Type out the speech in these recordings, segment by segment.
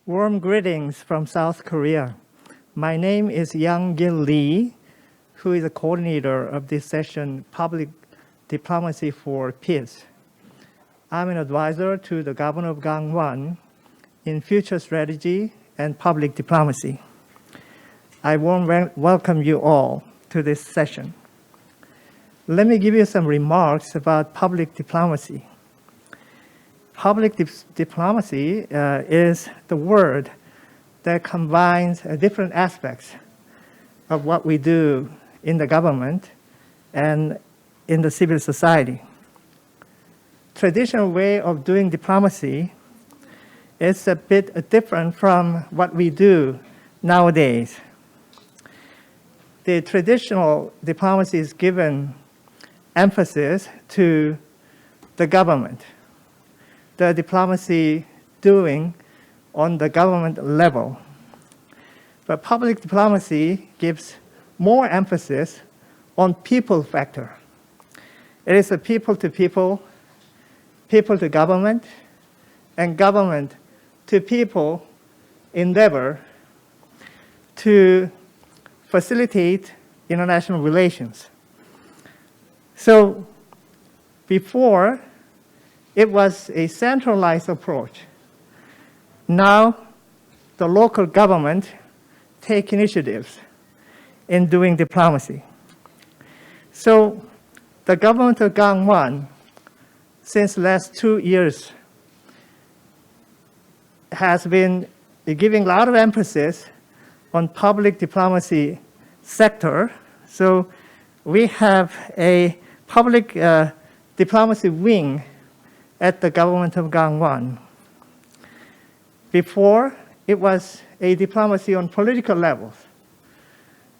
Warm greetings from South Korea. My name is Young-gil Lee, who is the coordinator of this session, Public Diplomacy for Peace. I'm an advisor to the governor of Gangwon in future strategy and public diplomacy. I warmly welcome you all to this session. Let me give you some remarks about public diplomacy. Public diplomacy is the word that combines different aspects of what we do in the government and in the civil society. Traditional way of doing diplomacy is a bit different from what we do nowadays. The traditional diplomacy is given emphasis to the government, the diplomacy doing on the government level. But public diplomacy gives more emphasis on people factor. It is a people to people, people to government, and government to people endeavor to facilitate international relations. So before, it was a centralized approach. Now, the local government take initiatives in doing diplomacy. So the government of Gangwon, since the last 2 years, has been giving a lot of emphasis on public diplomacy sector. So we have a public diplomacy wing at the government of Gangwon. Before, it was a diplomacy on political levels.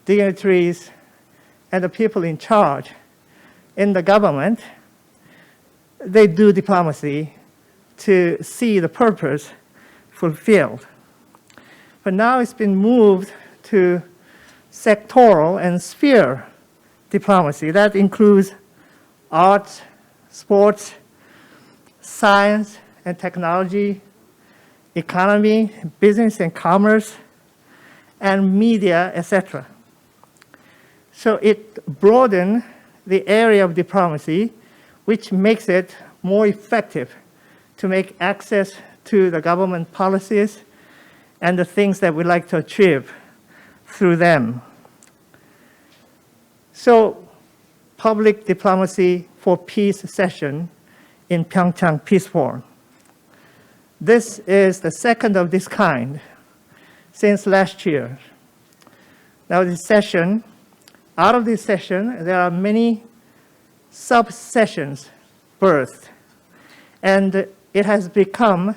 Dignitaries and the people in charge in the government, they do diplomacy to see the purpose fulfilled. But now it's been moved to sectoral and sphere diplomacy. That includes arts, sports, science and technology, economy, business and commerce, and media, etc. So it broadens the area of diplomacy, which makes it more effective to make access to the government policies and the things that we like to achieve through them. So, public diplomacy for peace session in Pyeongchang Peace Forum. This is the second of this kind since last year. Now this session, out of this session, there are many sub-sessions birthed, and it has become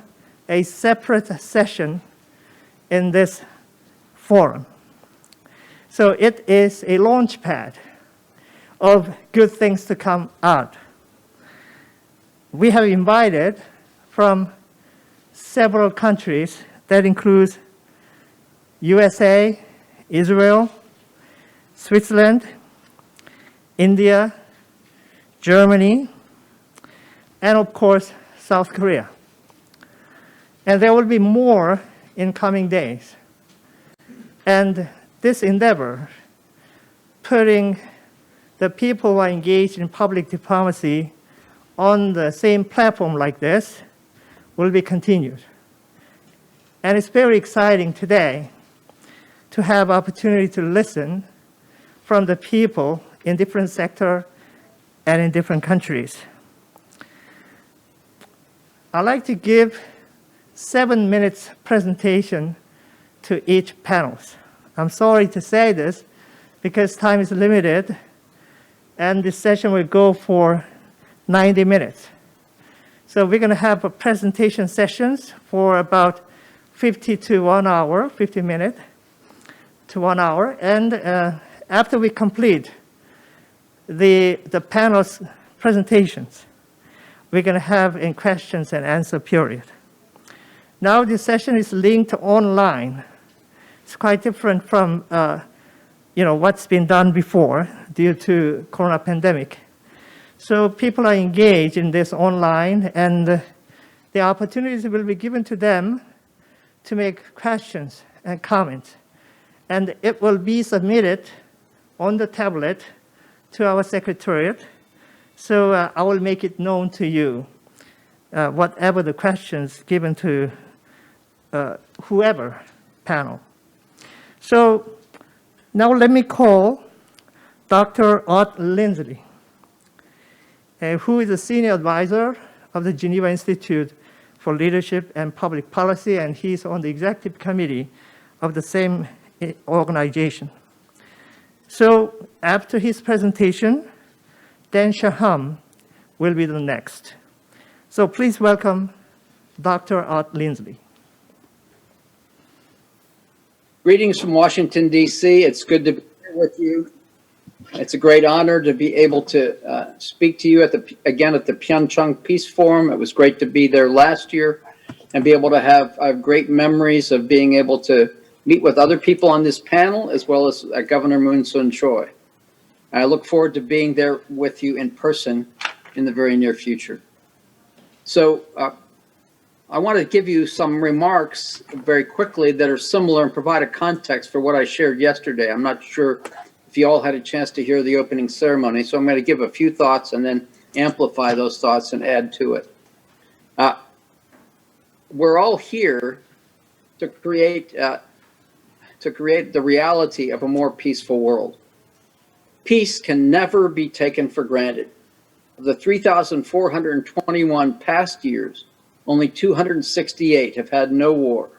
a separate session in this forum. So it is a launch pad of good things to come out. We have invited from several countries that includes USA, Israel, Switzerland, India, Germany, and of course, South Korea. And there will be more in coming days. And this endeavor, putting the people who are engaged in public diplomacy on the same platform like this, will be continued. And it's very exciting today to have opportunity to listen from the people in different sectors and in different countries. I'd like to give 7 minutes presentation to each panelist. I'm sorry to say this because time is limited and this session will go for 90 minutes. So we're going to have a presentation sessions for about 50 to 1 hour, 50 minutes to 1 hour. And after we complete the panel's presentations, we're going to have a questions and answer period. Now this session is linked online. It's quite different from what's been done before due to corona pandemic. So people are engaged in this online, and the opportunities will be given to them to make questions and comments. And it will be submitted on the tablet to our secretariat. So I will make it known to you, whatever the questions given to whoever panel. So now let me call Dr. Art Lindsley, who is a senior advisor of the Geneva Institute for Leadership and Public Policy, and he's on the executive committee of the same organization. So after his presentation, Dan Shalom will be the next. So please welcome Dr. Art Lindsley. Greetings from Washington, D.C. It's good to be here with you. It's a great honor to be able to speak to you again at the Pyeongchang Peace Forum. It was great to be there last year and be able to have great memories of being able to meet with other people on this panel, as well as Governor Moon-Soon Choi. I look forward to being there with you in person in the very near future. So I want to give you some remarks very quickly that are similar and provide a context for what I shared yesterday. I'm not sure if you all had a chance to hear the opening ceremony, so I'm going to give a few thoughts and then amplify those thoughts and add to it. We're all here to create the reality of a more peaceful world. Peace can never be taken for granted. Of the 3,421 past years, only 268 have had no war.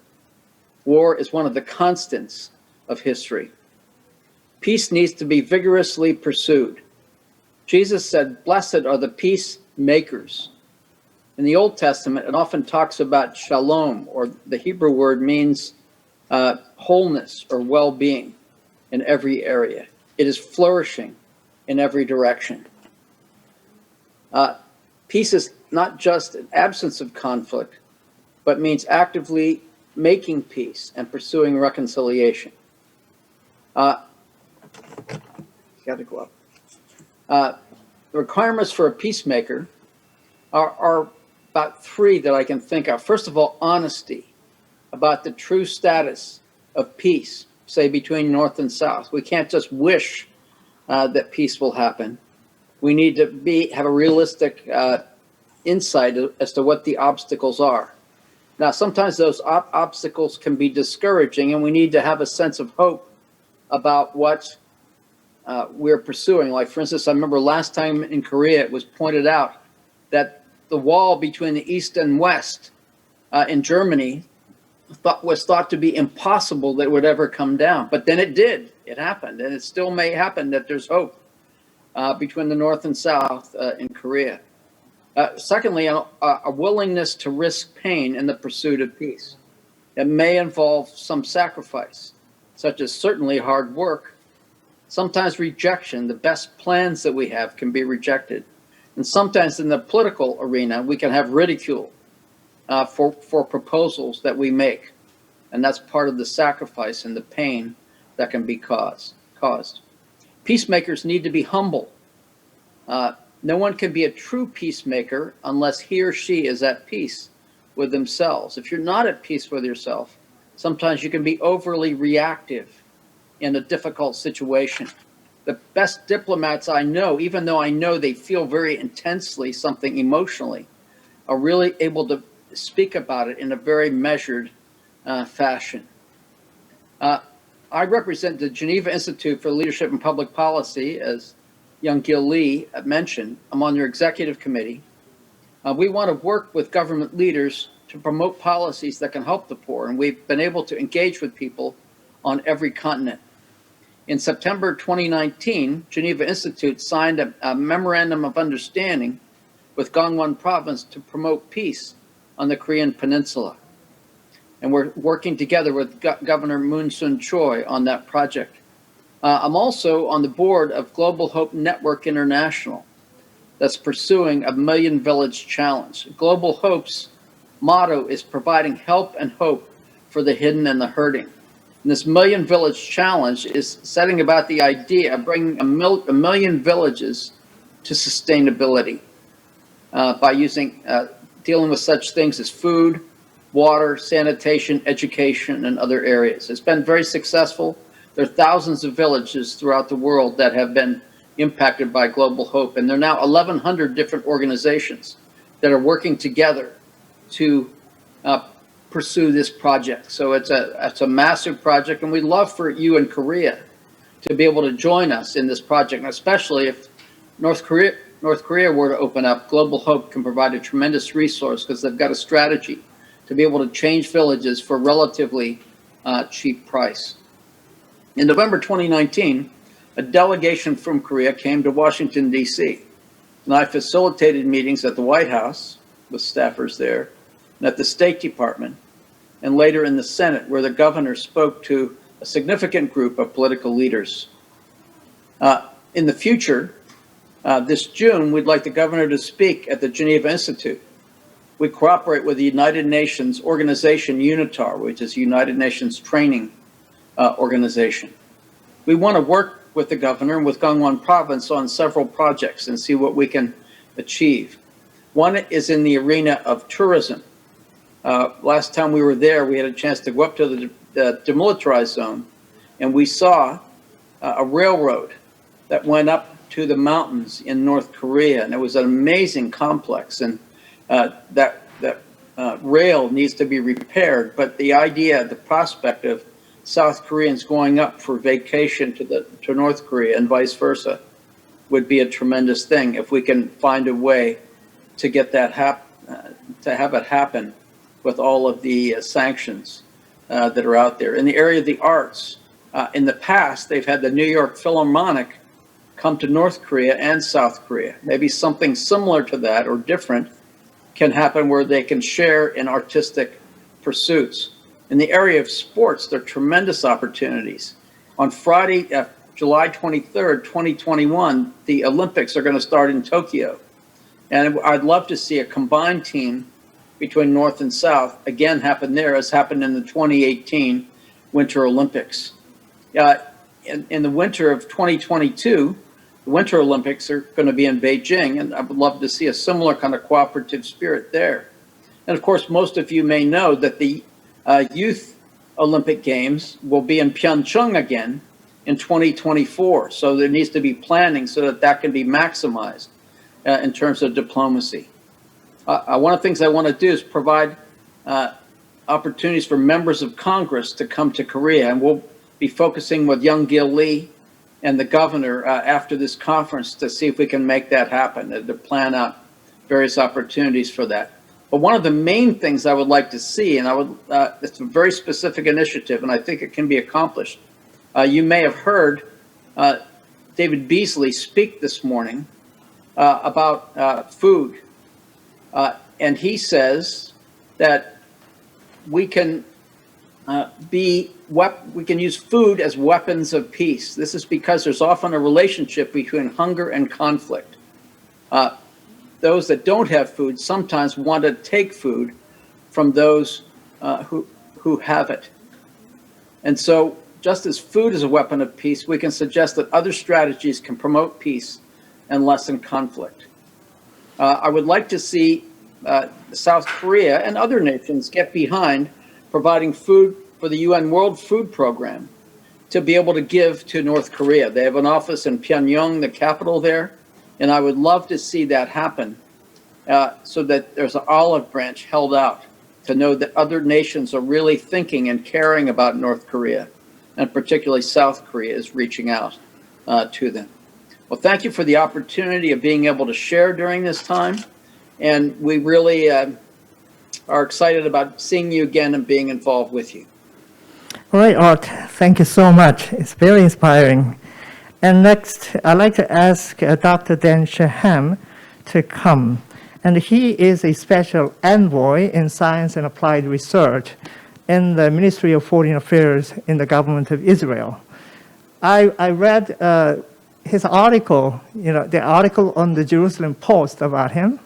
War is one of the constants of history. Peace needs to be vigorously pursued. Jesus said, "Blessed are the peacemakers." In the Old Testament, it often talks about shalom, or the Hebrew word means wholeness or well-being in every area. It is flourishing in every direction. Peace is not just an absence of conflict, but means actively making peace and pursuing reconciliation. Got to go up. The requirements for a peacemaker are about three that I can think of. First of all, honesty about the true status of peace, say between North and South. We can't just wish that peace will happen. We need to have a realistic insight as to what the obstacles are. Now, sometimes those obstacles can be discouraging, and we need to have a sense of hope about what we're pursuing. Like, for instance, I remember last time in Korea, it was pointed out that the wall between the East and West in Germany was thought to be impossible that it would ever come down. But then it did. It happened, and it still may happen that there's hope between the North and South in Korea. Secondly, a willingness to risk pain in the pursuit of peace. It may involve some sacrifice, such as certainly hard work. Sometimes rejection. The best plans that we have can be rejected. And sometimes in the political arena, we can have ridicule for proposals that we make. And that's part of the sacrifice and the pain that can be caused. Peacemakers need to be humble. No one can be a true peacemaker unless he or she is at peace with themselves. If you're not at peace with yourself, sometimes you can be overly reactive in a difficult situation. The best diplomats I know, even though I know they feel very intensely something emotionally, are really able to speak about it in a very measured fashion. I represent the Geneva Institute for Leadership and Public Policy, as young Gil Lee mentioned. I'm on their executive committee. We want to work with government leaders to promote policies that can help the poor, and we've been able to engage with people on every continent. In September 2019, Geneva Institute signed a memorandum of understanding with Gangwon Province to promote peace on the Korean Peninsula. And we're working together with Governor Moon-Soon Choi on that project. I'm also on the board of Global Hope Network International that's pursuing a Million Village Challenge. Global Hope's motto is providing help and hope for the hidden and the hurting. And this Million Village Challenge is setting about the idea of bringing a million villages to sustainability by dealing with such things as food, water, sanitation, education, and other areas. It's been very successful. There are thousands of villages throughout the world that have been impacted by Global Hope, and there are now 1,100 different organizations that are working together to pursue this project. So it's a massive project, and we'd love for you in Korea to be able to join us in this project, and especially if North Korea were to open up. Global Hope can provide a tremendous resource because they've got a strategy to be able to change villages for relatively cheap price. In November 2019, a delegation from Korea came to Washington, D.C., and I facilitated meetings at the White House with staffers there, and at the State Department, and later in the Senate, where the governor spoke to a significant group of political leaders. In the future, this June, we'd like the governor to speak at the Geneva Institute. We cooperate with the United Nations organization UNITAR, which is United Nations Training Organization. We want to work with the governor and with Gangwon Province on several projects and see what we can achieve. One is in the arena of tourism. Last time we were there, we had a chance to go up to the demilitarized zone, and we saw a railroad that went up to the mountains in North Korea, and it was an amazing complex, and that rail needs to be repaired, but the idea, the prospect of South Koreans going up for vacation to North Korea and vice versa would be a tremendous thing if we can find a way to get that to have it happen with all of the sanctions that are out there. In the area of the arts, in the past, they've had the New York Philharmonic come to North Korea and South Korea. Maybe something similar to that or different can happen where they can share in artistic pursuits. In the area of sports, there are tremendous opportunities. On Friday, July 23rd, 2021, the Olympics are going to start in Tokyo. And I'd love to see a combined team between North and South again happen there, as happened in the 2018 Winter Olympics. In the winter of 2022, the Winter Olympics are going to be in Beijing, and I would love to see a similar kind of cooperative spirit there. And of course, most of you may know that the Youth Olympic Games will be in Pyeongchang again in 2024. So there needs to be planning so that that can be maximized in terms of diplomacy. One of the things I want to do is provide opportunities for members of Congress to come to Korea, and we'll be focusing with Young Gil Lee and the governor after this conference to see if we can make that happen, to plan out various opportunities for that. But one of the main things I would like to see, and it's a very specific initiative, and I think it can be accomplished. You may have heard David Beasley speak this morning about food. And he says that we can use food as weapons of peace. This is because there's often a relationship between hunger and conflict. Those that don't have food sometimes want to take food from those who have it. And so just as food is a weapon of peace, we can suggest that other strategies can promote peace and lessen conflict. I would like to see South Korea and other nations get behind providing food for the UN World Food Program to be able to give to North Korea. They have an office in Pyongyang, the capital there, and I would love to see that happen so that there's an olive branch held out to know that other nations are really thinking and caring about North Korea, and particularly South Korea is reaching out to them. Well, thank you for the opportunity of being able to share during this time, and we really are excited about seeing you again and being involved with you. All right, Art, thank you so much. It's very inspiring. And next, I'd like to ask Dr. Dan Shalom to come. And he is a special envoy in science and applied research in the Ministry of Foreign Affairs in the government of Israel. I read his article, the article on the Jerusalem Post about him.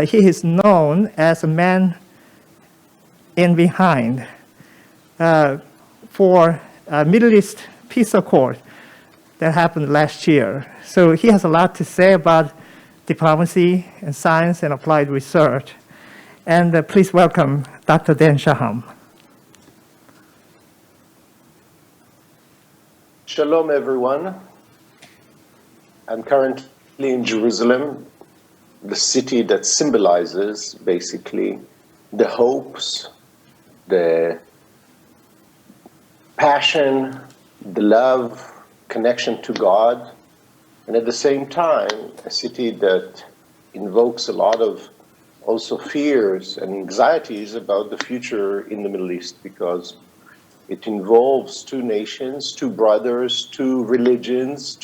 He is known as a man in behind for Middle East peace accord that happened last year. So he has a lot to say about diplomacy and science and applied research. And please welcome Dr. Dan Shalom. Shalom, everyone. I'm currently in Jerusalem, the city that symbolizes basically the hopes, the passion, the love, connection to God, and at the same time, a city that invokes a lot of also fears and anxieties about the future in the Middle East, because it involves two nations, two brothers, two religions,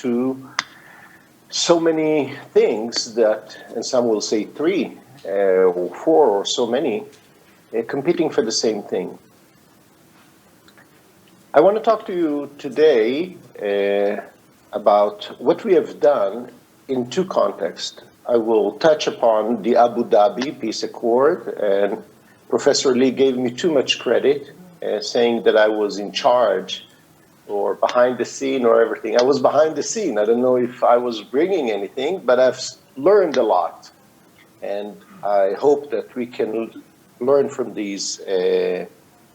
so many things that, and some will say three, or four, or so many, competing for the same thing. I want to talk to you today about what we have done in two contexts. I will touch upon the Abu Dhabi Peace Accord, and Professor Lee gave me too much credit, saying that I was in charge or behind the scene or everything. I was behind the scene. I don't know if I was bringing anything, but I've learned a lot. And I hope that we can learn from these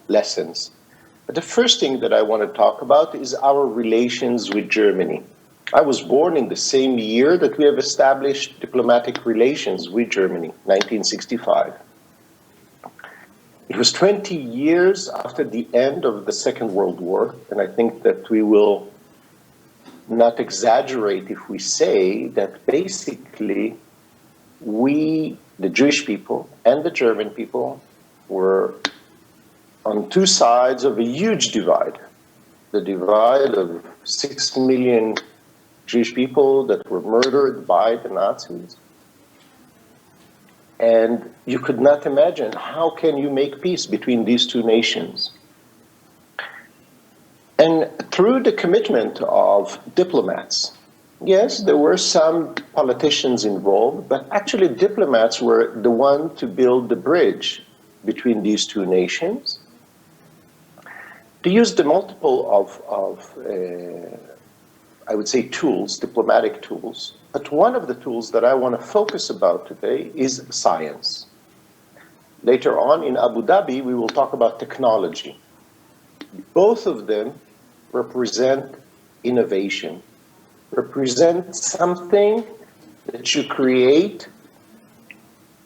lessons. But the first thing that I want to talk about is our relations with Germany. I was born in the same year that we have established diplomatic relations with Germany, 1965. It was 20 years after the end of the Second World War, and I think that we will not exaggerate if we say that basically we, the Jewish people and the German people, were on two sides of a huge divide. The divide of 6 million Jewish people that were murdered by the Nazis. And you could not imagine, how can you make peace between these two nations? And through the commitment of diplomats, yes, there were some politicians involved, but actually diplomats were the one to build the bridge between these two nations. They used the multiple of I would say tools, diplomatic tools. But one of the tools that I want to focus about today is science. Later on in Abu Dhabi, we will talk about technology. Both of them represent innovation, represent something that you create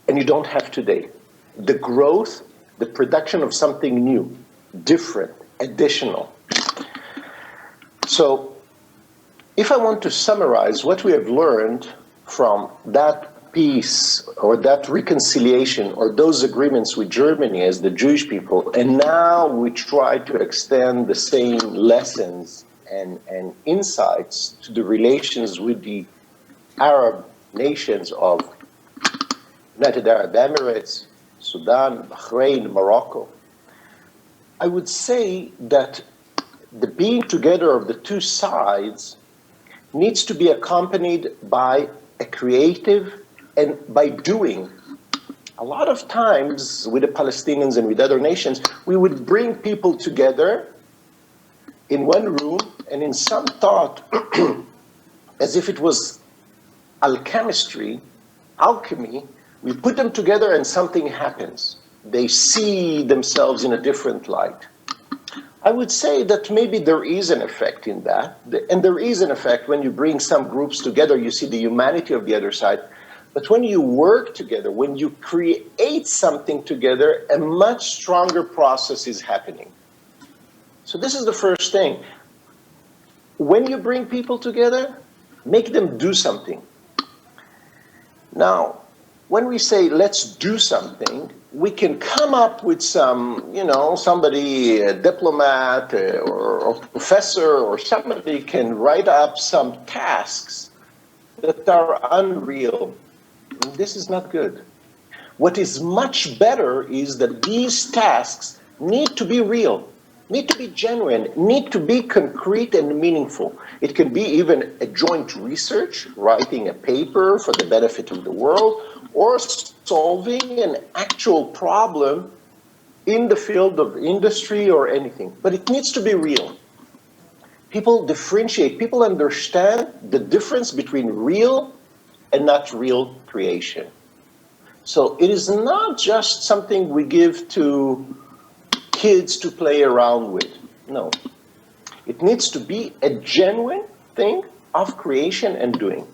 and you don't have today. The growth, the production of something new, different, additional. So, if I want to summarize what we have learned from that peace or that reconciliation or those agreements with Germany as the Jewish people, and now we try to extend the same lessons and insights to the relations with the Arab nations of United Arab Emirates, Sudan, Bahrain, Morocco, I would say that the being together of the two sides needs to be accompanied by a creative and by doing. A lot of times with the Palestinians and with other nations, we would bring people together in one room and in some thought, as if it was alchemy, we put them together and something happens. They see themselves in a different light. I would say that maybe there is an effect in that, and there is an effect when you bring some groups together, you see the humanity of the other side. But when you work together, when you create something together, a much stronger process is happening. So this is the first thing. When you bring people together, make them do something. Now, when we say let's do something, we can come up with some, somebody, a diplomat or a professor or somebody can write up some tasks that are unreal. This is not good. What is much better is that these tasks need to be real, need to be genuine, need to be concrete and meaningful. It can be even a joint research, writing a paper for the benefit of the world, or solving an actual problem in the field of industry or anything. But it needs to be real. People differentiate, people understand the difference between real and not real creation. So it is not just something we give to kids to play around with. No. It needs to be a genuine thing of creation and doing.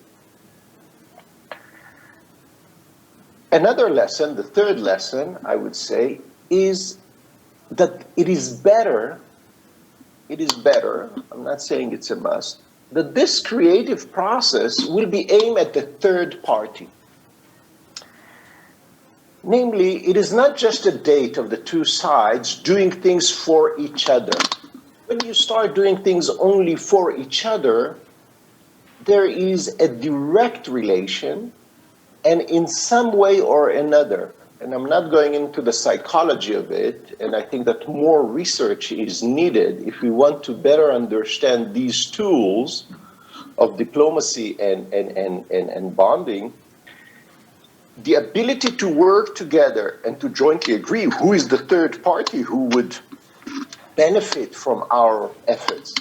Another lesson, the third lesson, I would say, is that it is better, I'm not saying it's a must, that this creative process will be aimed at the third party. Namely, it is not just a date of the two sides doing things for each other. When you start doing things only for each other, there is a direct relation, and in some way or another, and I'm not going into the psychology of it, and I think that more research is needed if we want to better understand these tools of diplomacy and bonding. The ability to work together and to jointly agree who is the third party who would benefit from our efforts.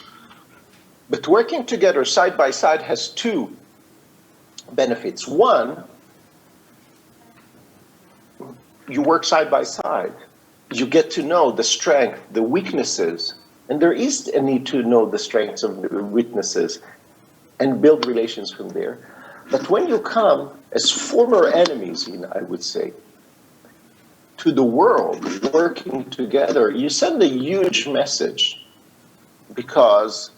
But working together side by side has two benefits. One, you work side by side. You get to know the strength, the weaknesses, and there is a need to know the strengths of the weaknesses and build relations from there. But when you come as former enemies, I would say, to the world, working together, you send a huge message, because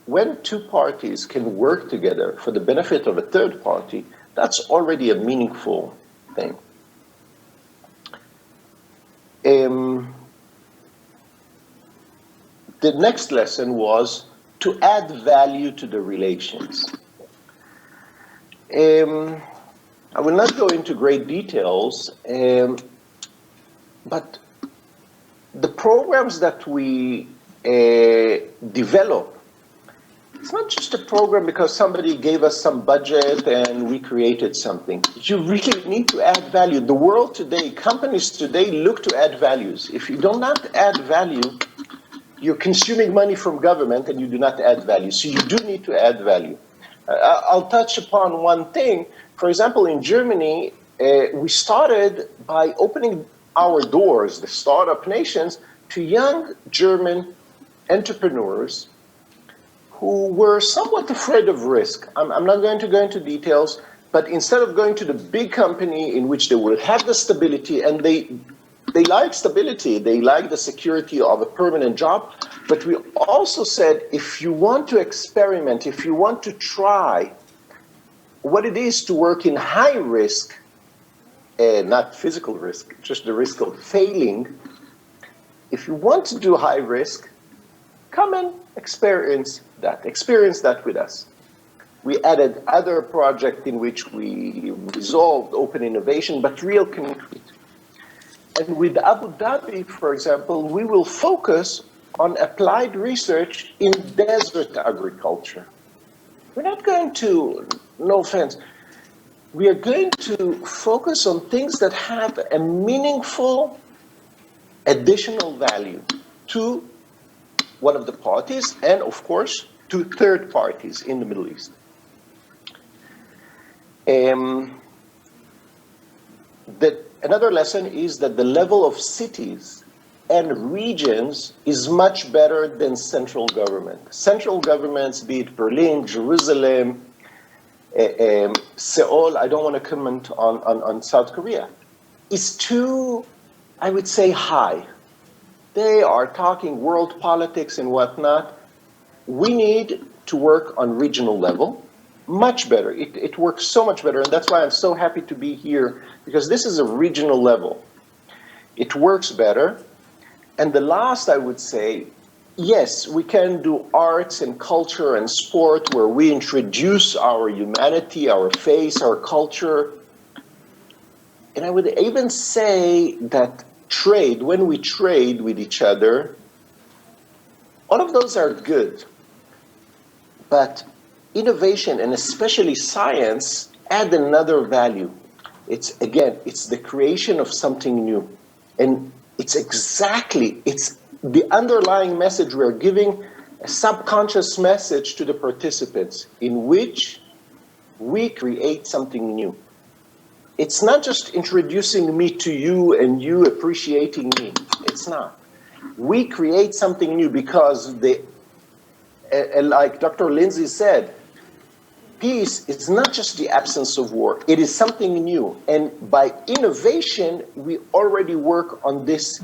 when two parties can work together for the benefit of a third party, that's already a meaningful thing. The next lesson was to add value to the relations. I will not go into great details, but the programs that we develop, it's not just a program because somebody gave us some budget and we created something. You really need to add value. The world today, companies today look to add values. If you do not add value, you're consuming money from government and you do not add value. So you do need to add value. I'll touch upon one thing. For example, in Germany, we started by opening our doors, the startup nations, to young German entrepreneurs who were somewhat afraid of risk. I'm not going to go into details, but instead of going to the big company in which they will have the stability, and they like stability, they like the security of a permanent job, but we also said, if you want to experiment, if you want to try what it is to work in high risk, not physical risk, just the risk of failing, if you want to do high risk, come and experience that with us. We added other projects in which we resolved open innovation, but real concrete. And with Abu Dhabi, for example, we will focus on applied research in desert agriculture. We're not going to, no offense, we are going to focus on things that have a meaningful additional value to one of the parties, and of course, to third parties in the Middle East. Another lesson is that the level of cities and regions is much better than central government. Central governments, be it Berlin, Jerusalem, Seoul, I don't want to comment on South Korea, is too, I would say, high. They are talking world politics and whatnot. We need to work on regional level, much better. It works so much better, and that's why I'm so happy to be here, because this is a regional level. It works better. And the last, I would say, yes, we can do arts and culture and sport where we introduce our humanity, our face, our culture. And I would even say that trade, when we trade with each other, all of those are good. But innovation, and especially science, add another value. It's the creation of something new. And it's the underlying message we're giving, a subconscious message to the participants in which we create something new. it's not just introducing me to you and you appreciating me. It's not. We create something new because like Dr. Lindsay said, peace is not just the absence of war. It is something new. And by innovation, we already work on this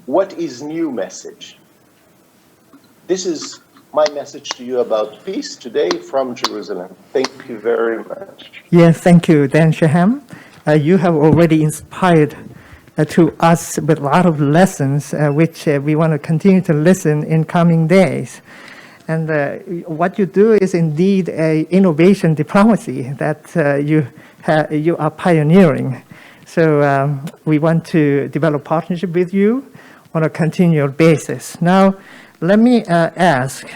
what is new message. This is my message to you about peace today from Jerusalem. Thank you very much. Yes, thank you, Dan Shalom. You have already inspired to us with a lot of lessons, which we want to continue to listen in coming days. And what you do is indeed a innovation diplomacy that you are pioneering. So we want to develop partnership with you on a continual basis. Now, let me ask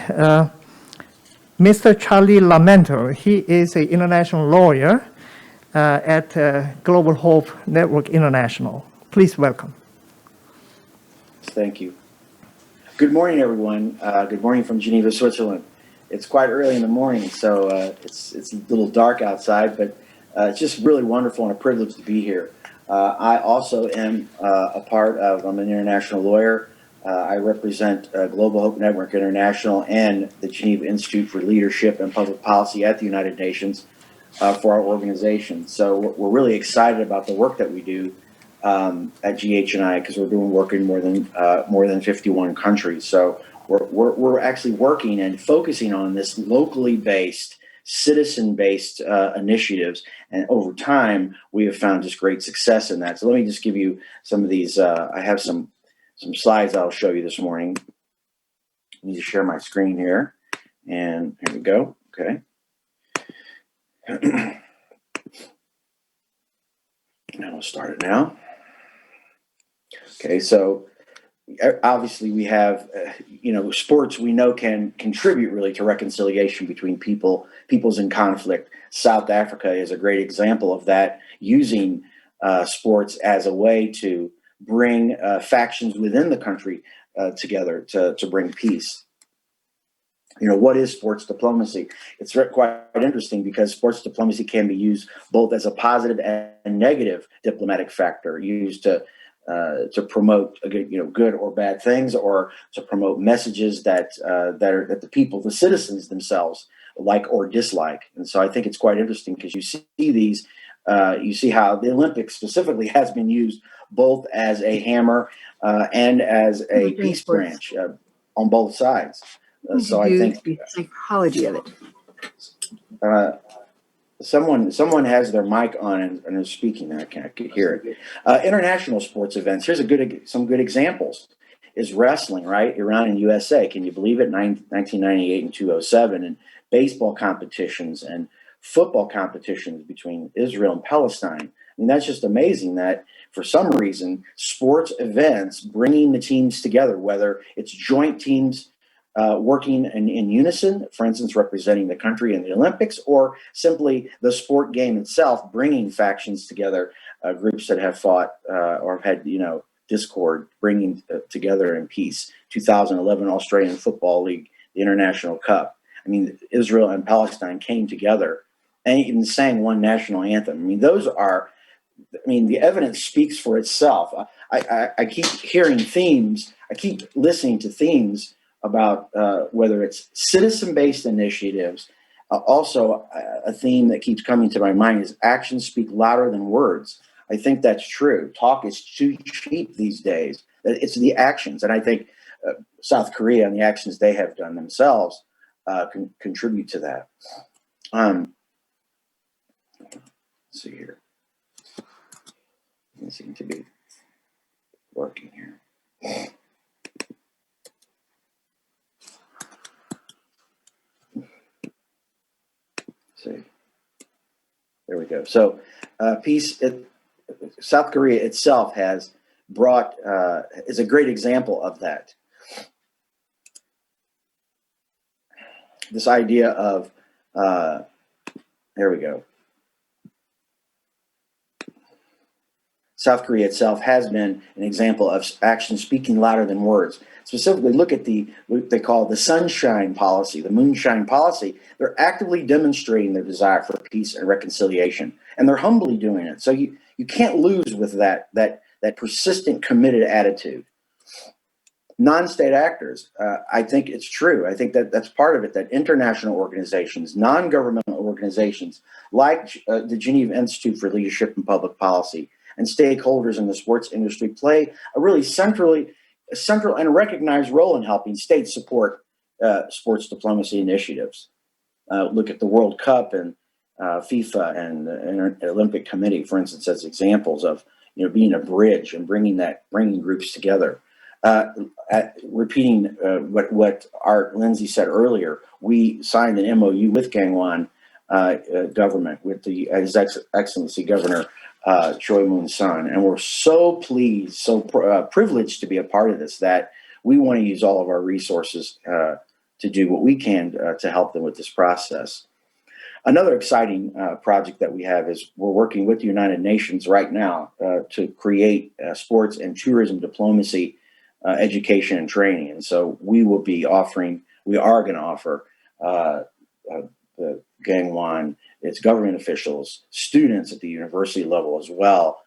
Mr. Charlie Lamento. He is an international lawyer at Global Hope Network International. Please welcome. Thank you. Good morning, everyone. Good morning from Geneva, Switzerland. It's quite early in the morning, so it's a little dark outside, but it's just really wonderful and a privilege to be here. I also am I'm an international lawyer. I represent Global Hope Network International and the Geneva Institute for Leadership and Public Policy at the United Nations for our organization. So we're really excited about the work that we do at GHNI because we're doing work in more than 51 countries. So we're actually working and focusing on this locally based, citizen-based initiatives, and over time we have found just great success in that. So let me just give you some of these. I have some slides I'll show you this morning. Let me just share my screen here, and here we go. Okay. Now we'll start it now. Okay, so obviously we have, sports we know can contribute really to reconciliation between peoples in conflict. South Africa is a great example of that, using sports as a way to bring factions within the country together to bring peace. What is sports diplomacy? It's quite interesting because sports diplomacy can be used both as a positive and negative diplomatic factor, used to promote good or bad things, or to promote messages that the people, the citizens themselves, like or dislike. And so I think it's quite interesting because you see these, you see how the Olympics specifically has been used both as a hammer and as a peace branch on both sides. So I think the psychology of it. Someone has their mic on and is speaking. I can't hear it. International sports events. Here's some good examples. Is wrestling, right? Iran and USA. Can you believe it? 1998 and 2007, and baseball competitions and football competitions between Israel and Palestine. I mean, that's just amazing that for some reason, sports events bringing the teams together, whether it's joint teams working in unison, for instance, representing the country in the Olympics, or simply the sport game itself, bringing factions together, groups that have fought or have had, discord, bringing together in peace. 2011 Australian Football League, the International Cup. I mean, Israel and Palestine came together and even sang one national anthem. I mean, the evidence speaks for itself. I keep hearing themes. I keep listening to themes about whether it's citizen-based initiatives. Also, a theme that keeps coming to my mind is actions speak louder than words. I think that's true. Talk is too cheap these days. It's the actions. And I think South Korea and the actions they have done themselves can contribute to that. Let's see here. Doesn't seem to be working here. See, there we go. So peace, South Korea itself has brought, is a great example of that. This idea of, there we go. South Korea itself has been an example of action speaking louder than words. Specifically, look at what they call the sunshine policy, the moonshine policy. They're actively demonstrating their desire for peace and reconciliation. and they're humbly doing it. So you can't lose with that persistent, committed attitude. Non-state actors, I think it's true. I think that's part of it, that international organizations, non-governmental organizations like the Geneva Institute for Leadership and Public Policy and stakeholders in the sports industry play a really central and recognized role in helping states support sports diplomacy initiatives. Look at the World Cup and FIFA and the Olympic Committee, for instance, as examples of being a bridge and bringing groups together. Repeating what Art Lindsay said earlier, we signed an MOU with Gangwon government, with His Excellency Governor Choi Moon-sun, and we're so pleased, so privileged to be a part of this, that we want to use all of our resources to do what we can to help them with this process. Another exciting project that we have is we're working with the United Nations right now to create sports and tourism diplomacy education and training. And so we are going to offer the Gangwon, its government officials, students at the university level as well,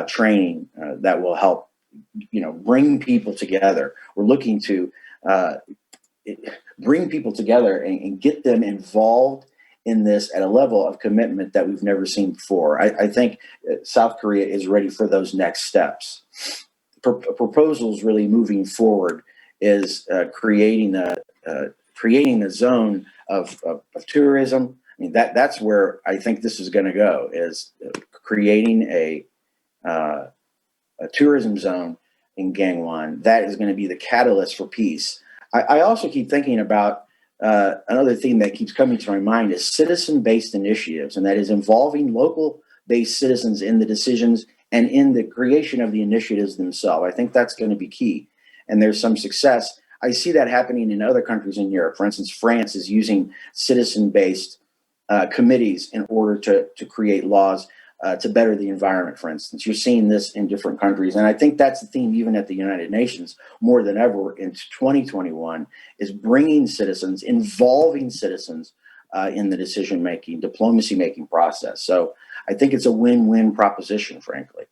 training that will help, bring people together. We're looking to bring people together and get them involved in this at a level of commitment that we've never seen before. I think South Korea is ready for those next steps. Proposals really moving forward is creating a zone of tourism. I mean, that's where I think this is going to go, is creating a tourism zone in Gangwon. That is going to be the catalyst for peace. I also keep thinking about another thing that keeps coming to my mind is citizen-based initiatives, and that is involving local-based citizens in the decisions and in the creation of the initiatives themselves. I think that's going to be key. And there's some success. I see that happening in other countries in Europe. For instance, France is using citizen-based committees in order to create laws to better the environment, for instance. You're seeing this in different countries. And I think that's the theme even at the United Nations more than ever in 2021, is bringing citizens, involving citizens in the decision-making, diplomacy-making process. So I think it's a win-win proposition, frankly,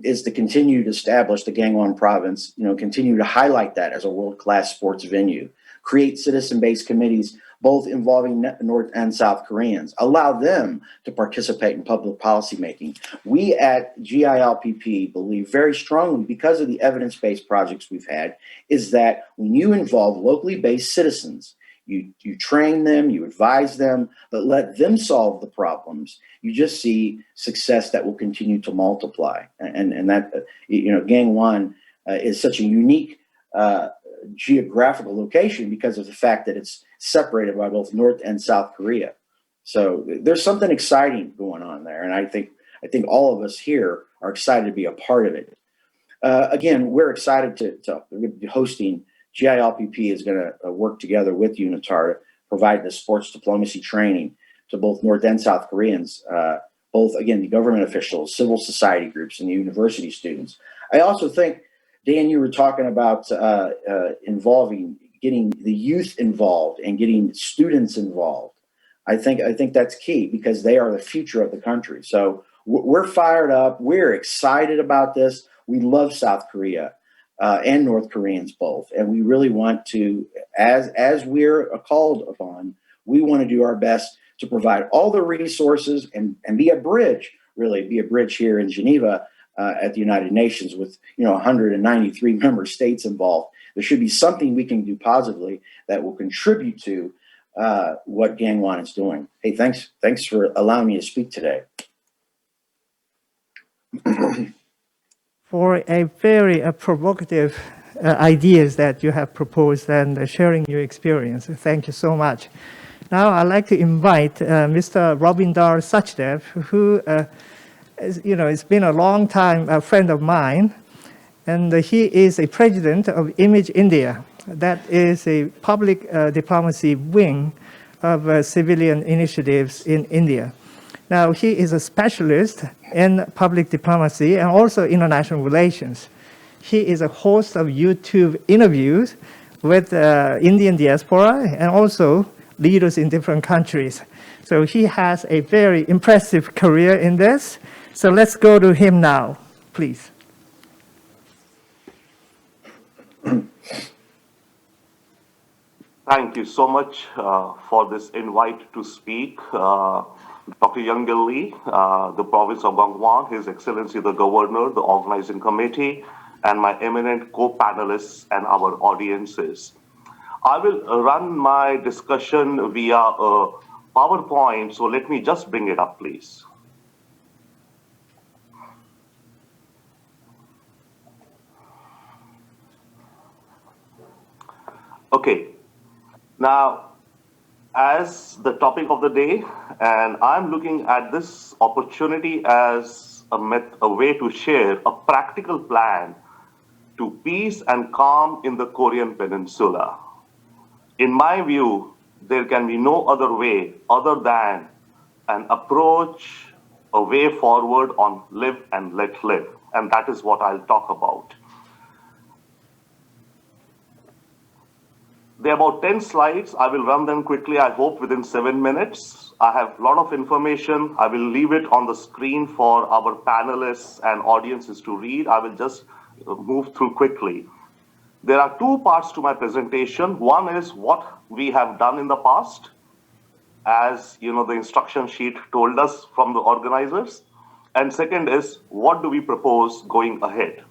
is to continue to establish the Gangwon Province, continue to highlight that as a world-class sports venue, create citizen-based committees, both involving North and South Koreans, allow them to participate in public policy making. We at GILPP believe very strongly, because of the evidence-based projects we've had, is that when you involve locally based citizens, you train them, you advise them, but let them solve the problems, you just see success that will continue to multiply. And that, Gangwon is such a unique geographical location because of the fact that it's separated by both North and South Korea. So there's something exciting going on there. And I think all of us here are excited to be a part of it. Again, we're excited to be hosting. GILPP is going to work together with UNITAR to provide the sports diplomacy training to both North and South Koreans, both, again, the government officials, civil society groups, and the university students. I also think, Dan, you were talking about getting the youth involved and getting students involved. I think that's key, because they are the future of the country. So we're fired up. We're excited about this. We love South Korea. And North Koreans both. And we really want to, as we're called upon, we want to do our best to provide all the resources and be a bridge here in Geneva at the United Nations with 193 member states involved. There should be something we can do positively that will contribute to what Gangwon is doing. Hey, thanks for allowing me to speak today. For a very provocative ideas that you have proposed and sharing your experience. Thank you so much. Now I'd like to invite Mr. Ravindra Sachdev, who has been a long time friend of mine, and he is a president of Image India. That is a public diplomacy wing of civilian initiatives in India. Now, he is a specialist in public diplomacy and also international relations. He is a host of YouTube interviews with Indian diaspora and also leaders in different countries. So he has a very impressive career in this. So let's go to him now, please. Thank you so much for this invite to speak. Dr. Young-Il, the province of Gangwon, His Excellency the Governor, the organizing committee, and my eminent co-panelists and our audiences. I will run my discussion via a PowerPoint, so let me just bring it up, please. Okay. Now, as the topic of the day, and I'm looking at this opportunity as a way to share a practical plan to peace and calm in the Korean Peninsula. In my view, there can be no other way other than an approach, a way forward on live and let live. And that is what I'll talk about. There are about 10 slides. I will run them quickly, I hope within 7 minutes. I have a lot of information. I will leave it on the screen for our panelists and audiences to read. I will just move through quickly. There are two parts to my presentation. One is what we have done in the past, as you know, the instruction sheet told us from the organizers. And second is what do we propose going ahead.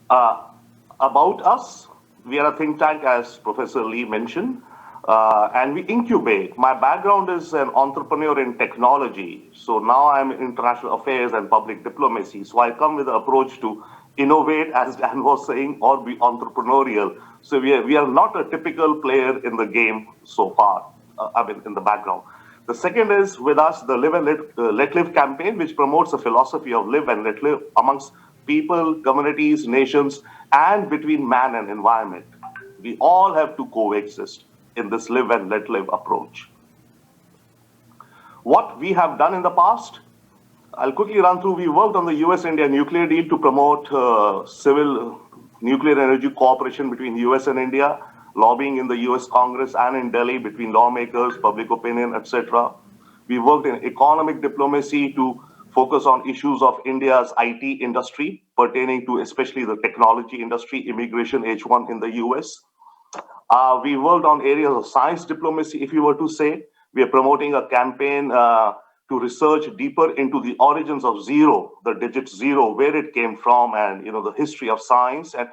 About us, we are a think tank, as Professor Lee mentioned, and we incubate. My background is an entrepreneur in technology, so now I'm in international affairs and public diplomacy. So I come with an approach to innovate, as Dan was saying, or be entrepreneurial. So we are not a typical player in the game so far, in the background. The second is with us, the Live and Let Live campaign, which promotes a philosophy of live and let live amongst people, communities, nations, and between man and environment. We all have to coexist in this live and let live approach. What we have done in the past, I'll quickly run through. We worked on the US-India nuclear deal to promote civil nuclear energy cooperation between US and India, lobbying in the US Congress and in Delhi between lawmakers, public opinion, etc. We worked in economic diplomacy to focus on issues of India's IT industry, pertaining to especially the technology industry, immigration, H1 in the US. We worked on areas of science diplomacy, if you were to say. We are promoting a campaign to research deeper into the origins of zero, the digit zero, where it came from, and the history of science, and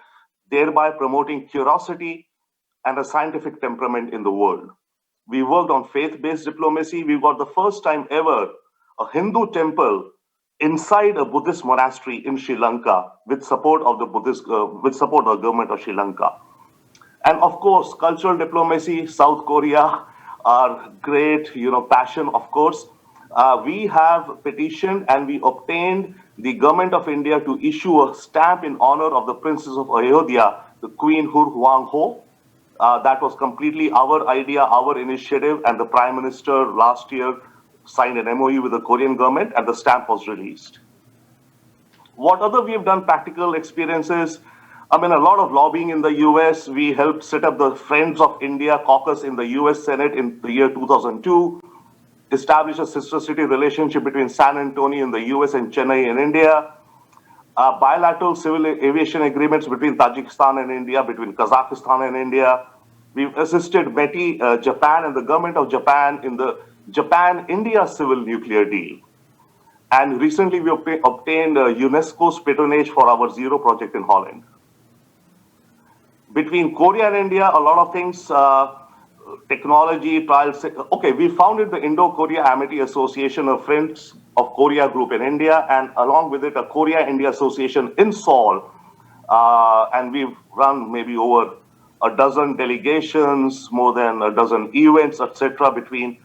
thereby promoting curiosity and a scientific temperament in the world. We worked on faith-based diplomacy. We got the first time ever a Hindu temple inside a Buddhist monastery in Sri Lanka with support of the government of Sri Lanka. And of course, cultural diplomacy, South Korea, our great passion, of course. We have petitioned and we obtained the government of India to issue a stamp in honor of the Princess of Ayodhya, the Queen Hur Huang Ho. That was completely our idea, our initiative, and the Prime Minister last year signed an MOU with the Korean government, and the stamp was released. What other we have done practical experiences? A lot of lobbying in the US. We helped set up the Friends of India caucus in the US Senate in the year 2002, establish a sister city relationship between San Antonio in the US and Chennai in India, bilateral civil aviation agreements between Tajikistan and India, between Kazakhstan and India. We've assisted METI, Japan, and the government of Japan in the Japan-India civil nuclear deal. And recently we obtained UNESCO's patronage for our Zero project in Holland. Between Korea and India, a lot of things, technology, trials. Okay, we founded the Indo-Korea Amity Association of Friends of Korea group in India, and along with it, a Korea-India Association in Seoul. And we've run maybe over a dozen delegations, more than a dozen events, etc., between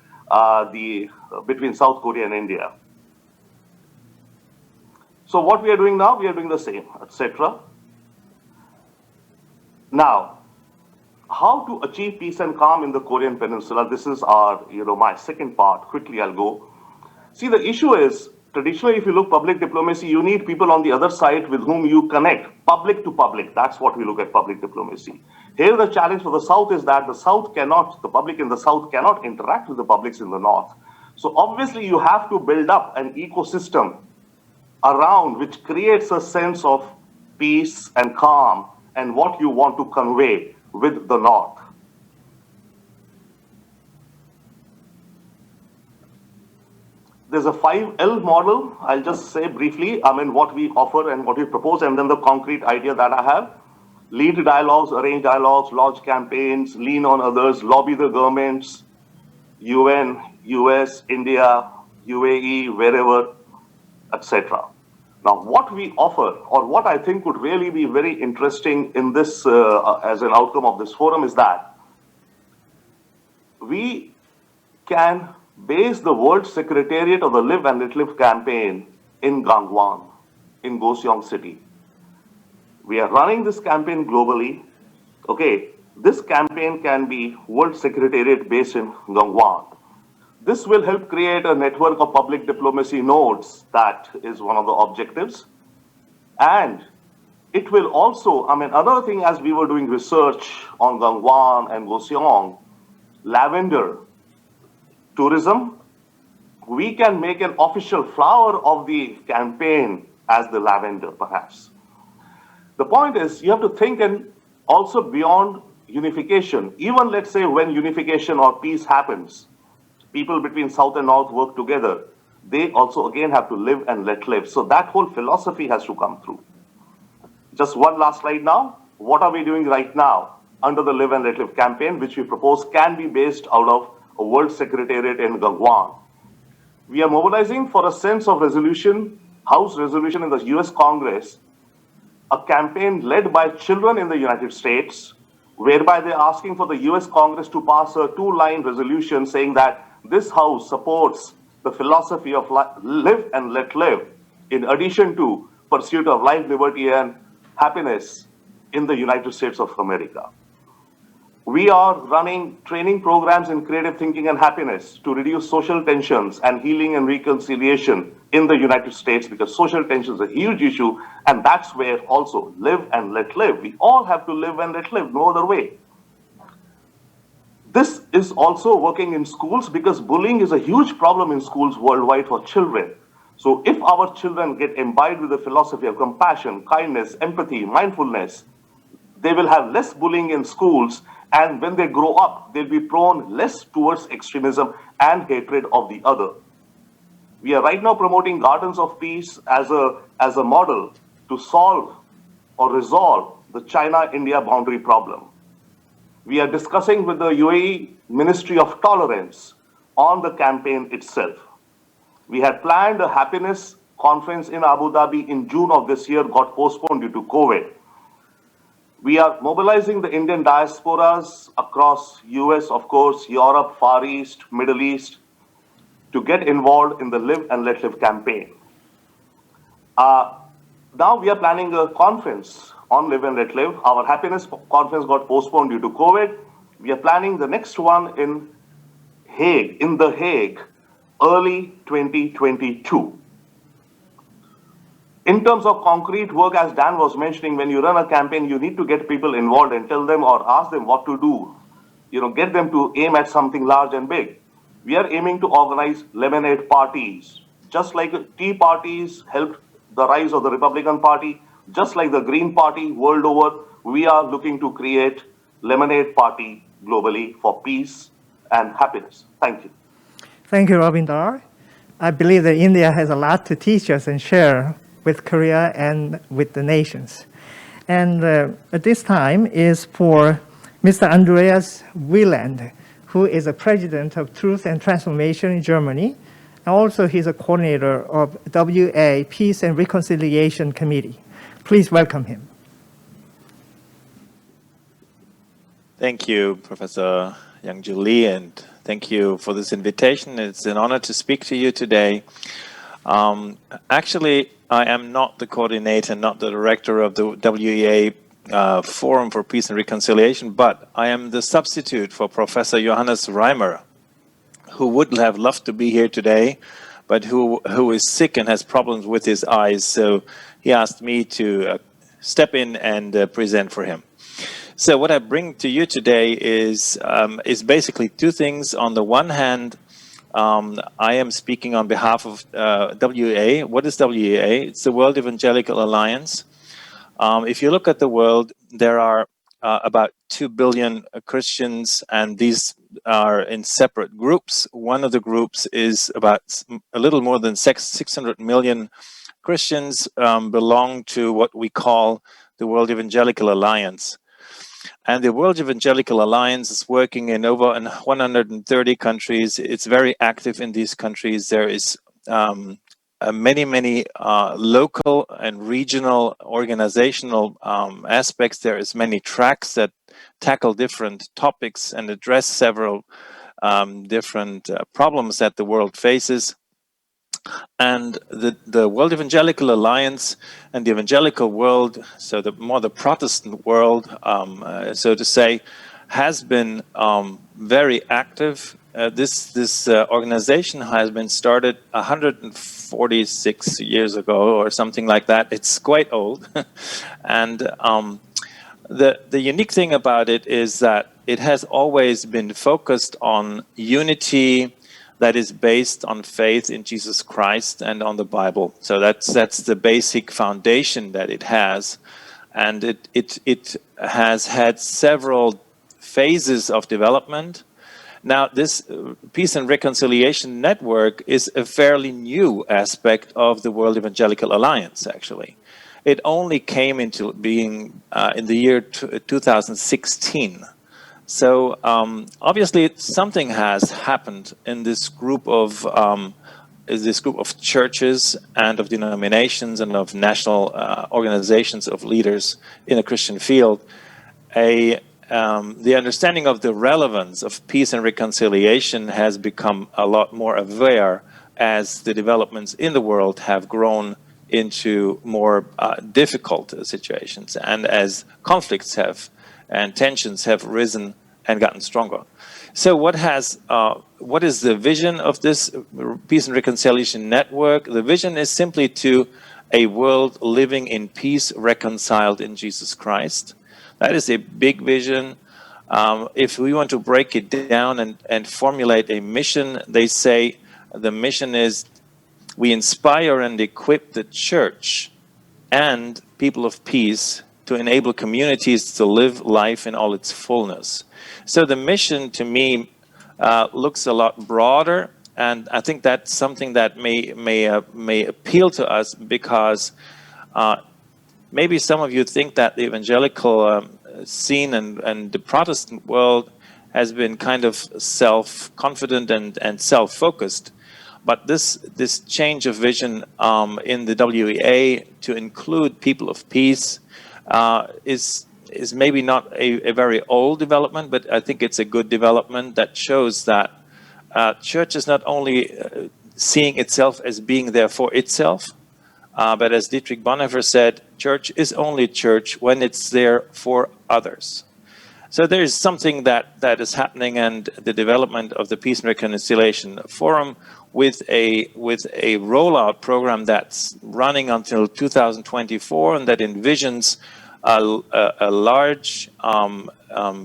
South Korea and India. So what we are doing now, we are doing the same, etc. Now, how to achieve peace and calm in the Korean Peninsula? This is our, my second part. Quickly, I'll go. See, the issue is traditionally, if you look public diplomacy, you need people on the other side with whom you connect, public to public. That's what we look at public diplomacy. Here, the challenge for the South is that the public in the South cannot interact with the publics in the North. So obviously, you have to build up an ecosystem around which creates a sense of peace and calm and what you want to convey with the North. There's a 5L model. I'll just say briefly, what we offer and what we propose, and then the concrete idea that I have. Lead dialogues, arrange dialogues, launch campaigns, lean on others, lobby the governments, UN, US, India, UAE, wherever, etc. Now, what we offer, or what I think would really be very interesting in this, as an outcome of this forum, is that we can base the World Secretariat of the Live and Let Live campaign in Gangwon, in Goseong City. We are running this campaign globally. Okay, this campaign can be World Secretariat based in Gangwon. This will help create a network of public diplomacy nodes. That is one of the objectives. And it will also, another thing, as we were doing research on Gangwon and Goseong, lavender tourism, we can make an official flower of the campaign as the lavender, perhaps. The point is, you have to think and also beyond unification. Even let's say when unification or peace happens, people between South and North work together. They also again have to live and let live. So that whole philosophy has to come through. Just one last slide now. What are we doing right now under the Live and Let Live campaign, which we propose can be based out of a World Secretariat in Gangwon? We are mobilizing for a sense of resolution, House resolution in the US Congress, a campaign led by children in the United States, whereby they're asking for the US Congress to pass a 2-line resolution saying that this House supports the philosophy of live and let live, in addition to pursuit of life, liberty, and happiness in the United States of America. We are running training programs in creative thinking and happiness to reduce social tensions and healing and reconciliation in the United States, because social tension is a huge issue, and that's where also live and let live. We all have to live and let live, no other way. This is also working in schools, because bullying is a huge problem in schools worldwide for children. So if our children get imbibed with the philosophy of compassion, kindness, empathy, mindfulness, they will have less bullying in schools, and when they grow up, they'll be prone less towards extremism and hatred of the other. We are right now promoting Gardens of Peace as a model to solve or resolve the China-India boundary problem. We are discussing with the UAE Ministry of Tolerance on the campaign itself. We had planned a happiness conference in Abu Dhabi in June of this year, got postponed due to COVID. We are mobilizing the Indian diasporas across US, of course, Europe, Far East, Middle East, to get involved in the Live and Let Live campaign. Now we are planning a conference on Live and Let Live. Our happiness conference got postponed due to COVID. We are planning the next one in The Hague, early 2022. In terms of concrete work, as Dan was mentioning, when you run a campaign, you need to get people involved and tell them or ask them what to do. Get them to aim at something large and big. We are aiming to organize lemonade parties. Just like tea parties helped the rise of the Republican Party, just like the Green Party world over, we are looking to create lemonade party globally for peace and happiness. Thank you. Thank you, Ravindra. I believe that India has a lot to teach us and share with Korea and with the nations. And at this time is for Mr. Andreas Wieland, who is the president of Truth and Transformation in Germany. And also he's a coordinator of WA Peace and Reconciliation Committee. Please welcome him. Thank you, Professor Youngju Lee, and thank you for this invitation. It's an honor to speak to you today. Actually, I am not the coordinator, not the director of the WEA Forum for Peace and Reconciliation, but I am the substitute for Professor Johannes Reimer, who would have loved to be here today, but who is sick and has problems with his eyes. So he asked me to step in and present for him. So what I bring to you today is basically two things. On the one hand, I am speaking on behalf of WEA. What is WEA? It's the World Evangelical Alliance. If you look at the world, there are about 2 billion Christians, and these are in separate groups. One of the groups is about a little more than 600 million Christians belong to what we call the World Evangelical Alliance. And the World Evangelical Alliance is working in over 130 countries. It's very active in these countries. There is many local and regional organizational aspects. There is many tracks that tackle different topics and address several different problems that the world faces. And the World Evangelical Alliance and the evangelical world, so the Protestant world, so to say, has been very active. This organization has been started 146 years ago or something like that. It's quite old. And the unique thing about it is that it has always been focused on unity that is based on faith in Jesus Christ and on the Bible. So that's the basic foundation that it has. And it has had several phases of development. Now, this Peace and Reconciliation Network is a fairly new aspect of the World Evangelical Alliance, actually. It only came into being in the year 2016. So obviously something has happened in this group of churches and of denominations and of national organizations of leaders in the Christian field. The understanding of the relevance of peace and reconciliation has become a lot more aware as the developments in the world have grown into more difficult situations, and as conflicts have and tensions have risen and gotten stronger. So what is the vision of this Peace and Reconciliation Network? The vision is simply to a world living in peace, reconciled in Jesus Christ. That is a big vision. If we want to break it down and formulate a mission, they say the mission is we inspire and equip the church and people of peace to enable communities to live life in all its fullness. So the mission, to me, looks a lot broader, and I think that's something that may appeal to us because maybe some of you think that the evangelical scene and the Protestant world has been kind of self-confident and self-focused. But this change of vision in the WEA to include people of peace is maybe not a very old development, but I think it's a good development that shows that church is not only seeing itself as being there for itself, but as Dietrich Bonhoeffer said, church is only church when it's there for others. So there is something that is happening, and the development of the Peace and Reconciliation Forum with a rollout program that's running until 2024, and that envisions a large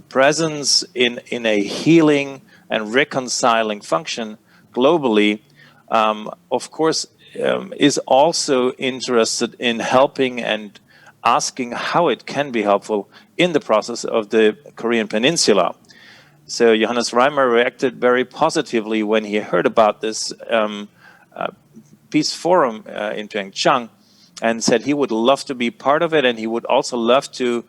presence in a healing and reconciling function globally, of course, is also interested in helping and asking how it can be helpful in the process of the Korean Peninsula. So Johannes Reimer reacted very positively when he heard about this peace forum in Pyeongchang, and said he would love to be part of it, and he would also love to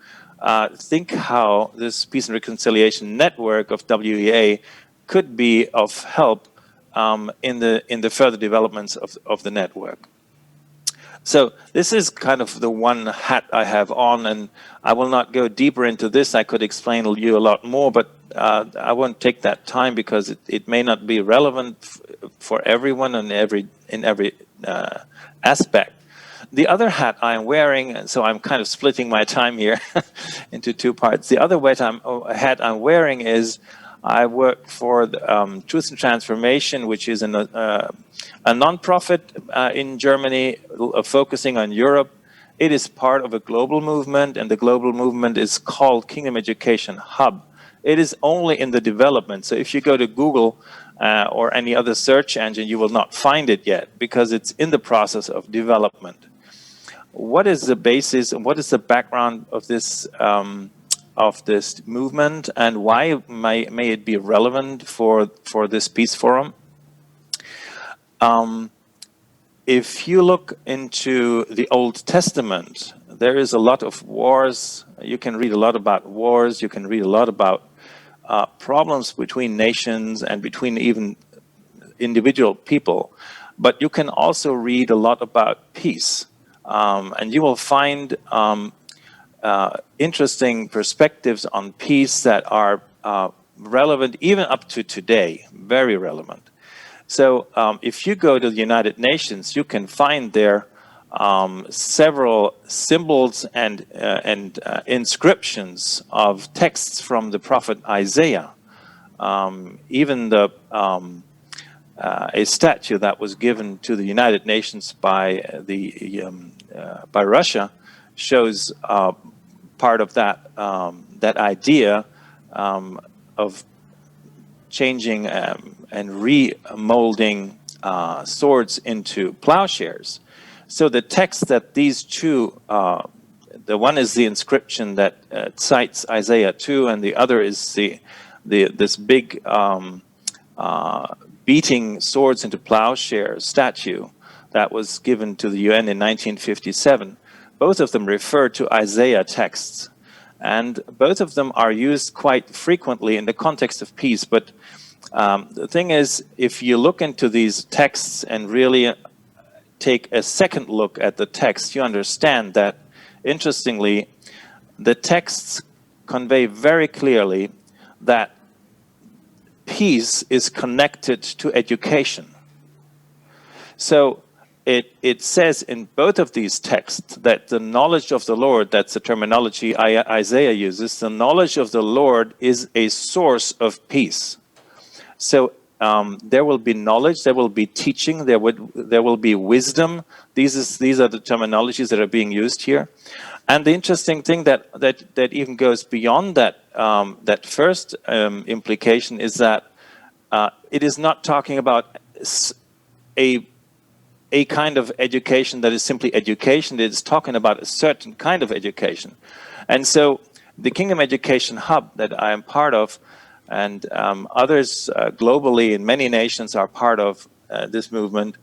think how this Peace and Reconciliation Network of WEA could be of help in the further developments of the network. So this is kind of the one hat I have on, and I will not go deeper into this. I could explain to you a lot more, but I won't take that time because it may not be relevant for everyone in every aspect. The other hat I'm wearing, and so I'm kind of splitting my time here into two parts. The other hat I'm wearing is I work for the, Truth and Transformation, which is a nonprofit in Germany focusing on Europe. It is part of a global movement, and the global movement is called Kingdom Education Hub. It is only in the development. So if you go to Google or any other search engine, you will not find it yet because it's in the process of development. What is the basis and what is the background of this movement, and why may it be relevant for this peace forum? If you look into the Old Testament, there is a lot of wars. You can read a lot about wars. You can read a lot about problems between nations and between even individual people. But you can also read a lot about peace. And you will find interesting perspectives on peace that are relevant even up to today, very relevant. So if you go to the United Nations, you can find there several symbols and inscriptions of texts from the prophet Isaiah. Even a statue that was given to the United Nations by Russia shows part of that idea of changing and remolding swords into plowshares. So the text that these two, the one is the inscription that cites Isaiah 2, and the other is this big beating swords into plowshares statue that was given to the UN in 1957. Both of them refer to Isaiah texts, and both of them are used quite frequently in the context of peace. But the thing is, if you look into these texts and really take a second look at the text, you understand that, interestingly, the texts convey very clearly that peace is connected to education. So it says in both of these texts that the knowledge of the Lord, that's the terminology Isaiah uses, the knowledge of the Lord is a source of peace. So there will be knowledge, there will be teaching, there will be wisdom. These are the terminologies that are being used here. And the interesting thing that even goes beyond that first implication is that it is not talking about a kind of education that is simply education. It is talking about a certain kind of education. And so the Kingdom Education Hub that I am part of, and others globally in many nations are part of this movement,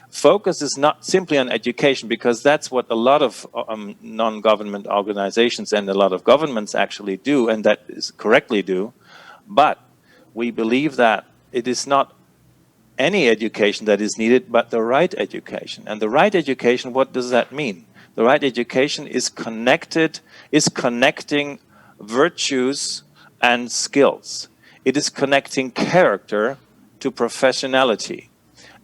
focuses not simply on education, because that's what a lot of non-government organizations and a lot of governments actually do, and that is correctly do. But we believe that it is not any education that is needed, but the right education. And the right education, what does that mean? The right education is connecting virtues and skills. It is connecting character to professionality.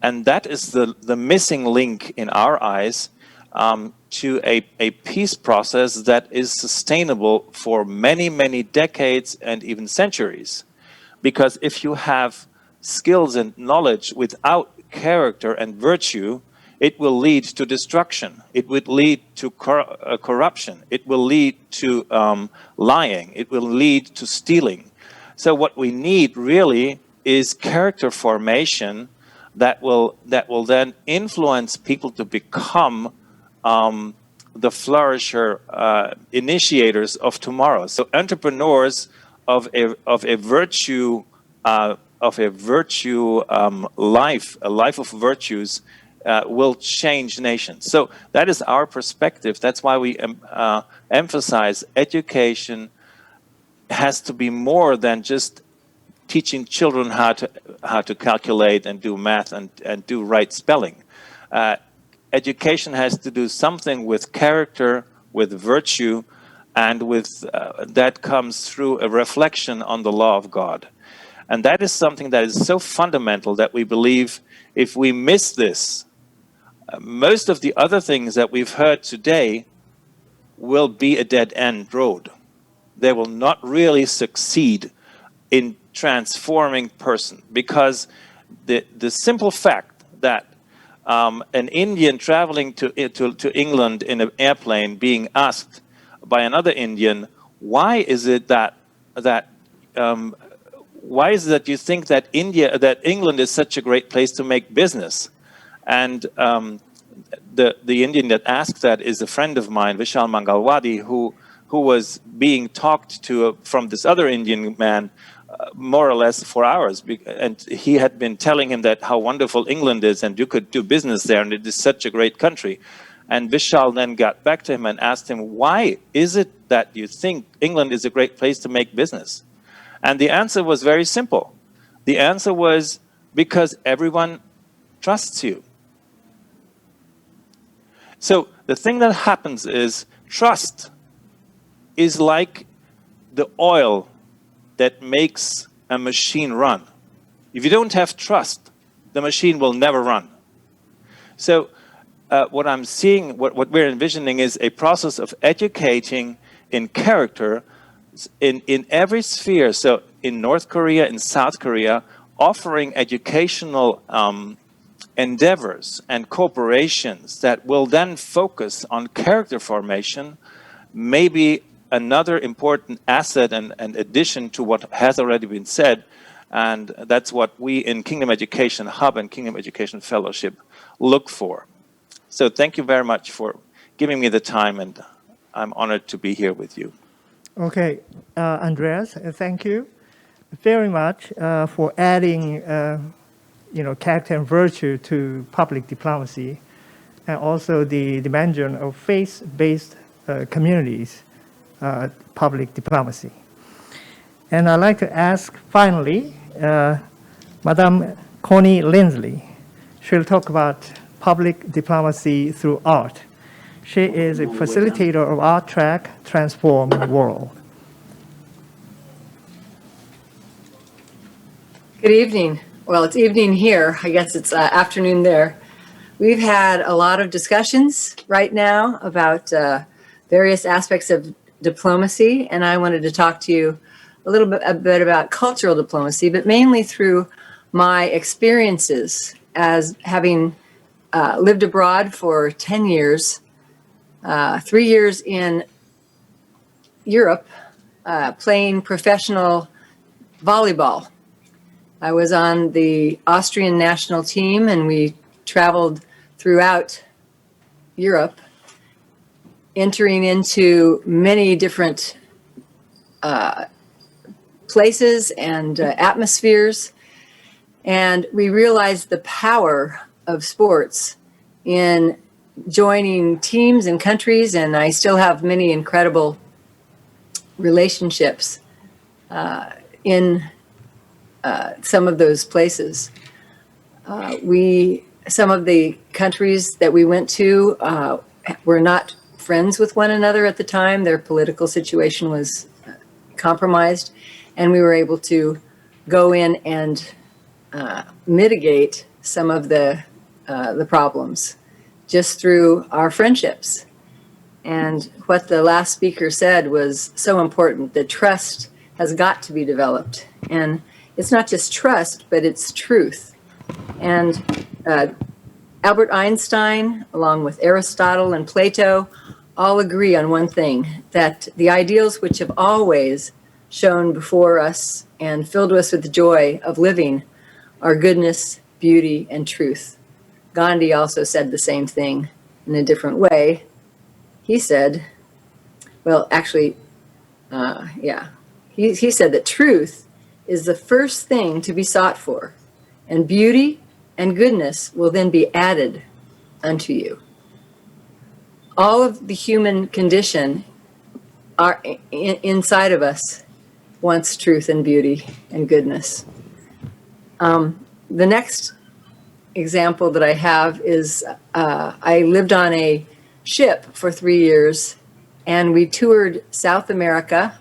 And that is the missing link in our eyes to a peace process that is sustainable for many, many decades and even centuries. Because if you have skills and knowledge without character and virtue, it will lead to destruction. It would lead to corruption. It will lead to lying. It will lead to stealing. So what we need really is character formation that will then influence people to become the flourisher initiators of tomorrow. So entrepreneurs of a virtue life, a life of virtues, will change nations. So that is our perspective. That's why we emphasize education has to be more than just teaching children how to calculate and do math and do right spelling. Education has to do something with character, with virtue, and with that comes through a reflection on the law of God. And that is something that is so fundamental that we believe if we miss this, most of the other things that we've heard today will be a dead-end road. They will not really succeed in transforming person, because the simple fact that an Indian traveling to England in an airplane being asked by another Indian, why is it that you think that England is such a great place to make business? And the Indian that asked that is a friend of mine, Vishal Mangalwadi, who was being talked to from this other Indian man more or less for hours, and he had been telling him that how wonderful England is and you could do business there and it is such a great country. And Vishal then got back to him and asked him, why is it that you think England is a great place to make business? And the answer was very simple. The answer was because everyone trusts you. So the thing that happens is trust is like the oil that makes a machine run. If you don't have trust, the machine will never run. So what I'm seeing, what we're envisioning is a process of educating in character in every sphere. So in North Korea, in South Korea, offering educational endeavors and corporations that will then focus on character formation, maybe another important asset and addition to what has already been said. And that's what we in Kingdom Education Hub and Kingdom Education Fellowship look for. So thank you very much for giving me the time, and I'm honored to be here with you. Okay, Andreas, thank you very much for adding character and virtue to public diplomacy, and also the dimension of faith-based communities, public diplomacy. And I'd like to ask, finally, Madame Connie Lindsley. She'll talk about public diplomacy through art. She is a facilitator of Art Track Transform World. Good evening. Well, it's evening here. I guess it's afternoon there. We've had a lot of discussions right now about various aspects of diplomacy, and I wanted to talk to you a bit about cultural diplomacy, but mainly through my experiences as having lived abroad for 10 years, 3 years in Europe, playing professional volleyball. I was on the Austrian national team, and we traveled throughout Europe, entering into many different places and atmospheres. And we realized the power of sports in joining teams and countries, and I still have many incredible relationships in some of those places. Some of the countries that we went to were not friends with one another at the time. Their political situation was compromised, and we were able to go in and mitigate some of the problems just through our friendships. And what the last speaker said was so important, that trust has got to be developed. And it's not just trust, but it's truth. And Albert Einstein, along with Aristotle and Plato, all agree on one thing, that the ideals which have always shone before us and filled us with the joy of living are goodness, beauty, and truth. Gandhi also said the same thing in a different way. He said, well, actually, he said that truth is the first thing to be sought for, and beauty and goodness will then be added unto you. All of the human condition are inside of us wants truth and beauty and goodness. The next example that I have is I lived on a ship for 3 years, and we toured South America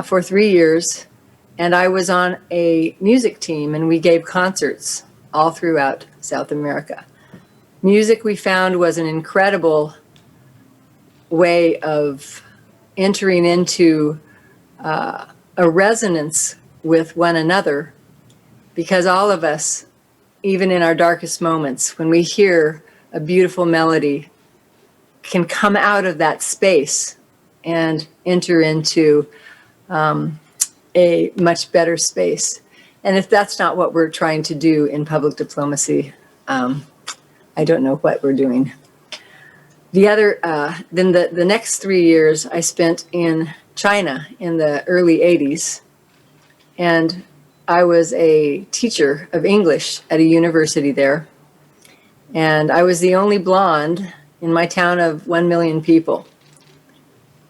for 3 years. And I was on a music team, and we gave concerts all throughout South America. Music, we found, was an incredible way of entering into a resonance with one another, because all of us, even in our darkest moments, when we hear a beautiful melody, can come out of that space and enter into a much better space. And if that's not what we're trying to do in public diplomacy, I don't know what we're doing. Then the next 3 years I spent in China in the early 80s. And I was a teacher of English at a university there. And I was the only blonde in my town of 1 million people.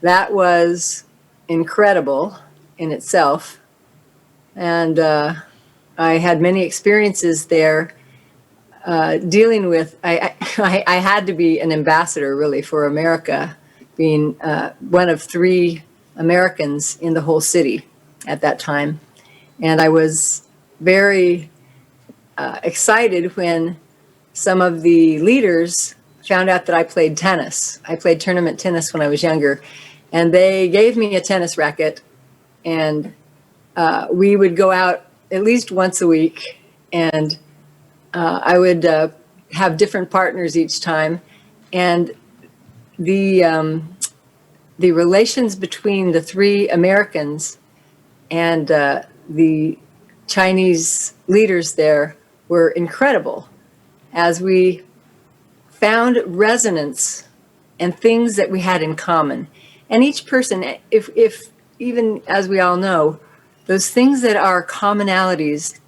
That was incredible in itself. And I had many experiences there dealing with, I had to be an ambassador really for America, being one of 3 Americans in the whole city at that time. And I was very excited when some of the leaders found out that I played tennis. I played tournament tennis when I was younger. And they gave me a tennis racket. And we would go out at least once a week. And I would have different partners each time. And the relations between the 3 Americans and the Chinese leaders there were incredible, as we found resonance and things that we had in common. And each person, if even as we all know, those things that are commonalities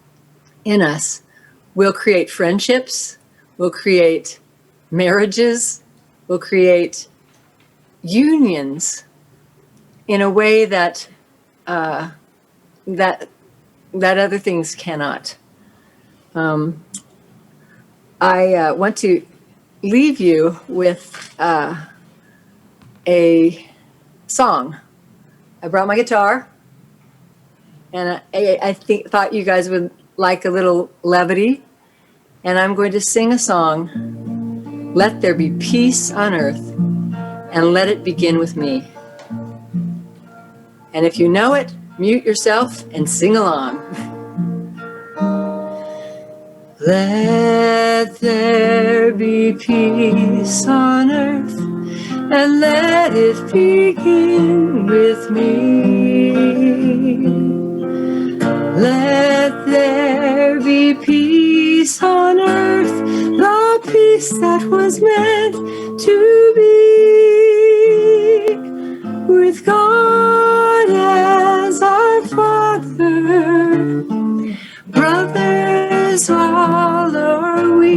in us will create friendships, will create marriages, will create unions in a way that that other things cannot. I want to leave you with a song. I brought my guitar, and I thought you guys would like a little levity, and I'm going to sing a song, Let There Be Peace on Earth, and let it begin with me. And if you know it, mute yourself and sing along. Let there be peace on earth, and let it begin with me. Let there be peace on earth, the peace that was meant to be, with God as our Father, brothers all are we.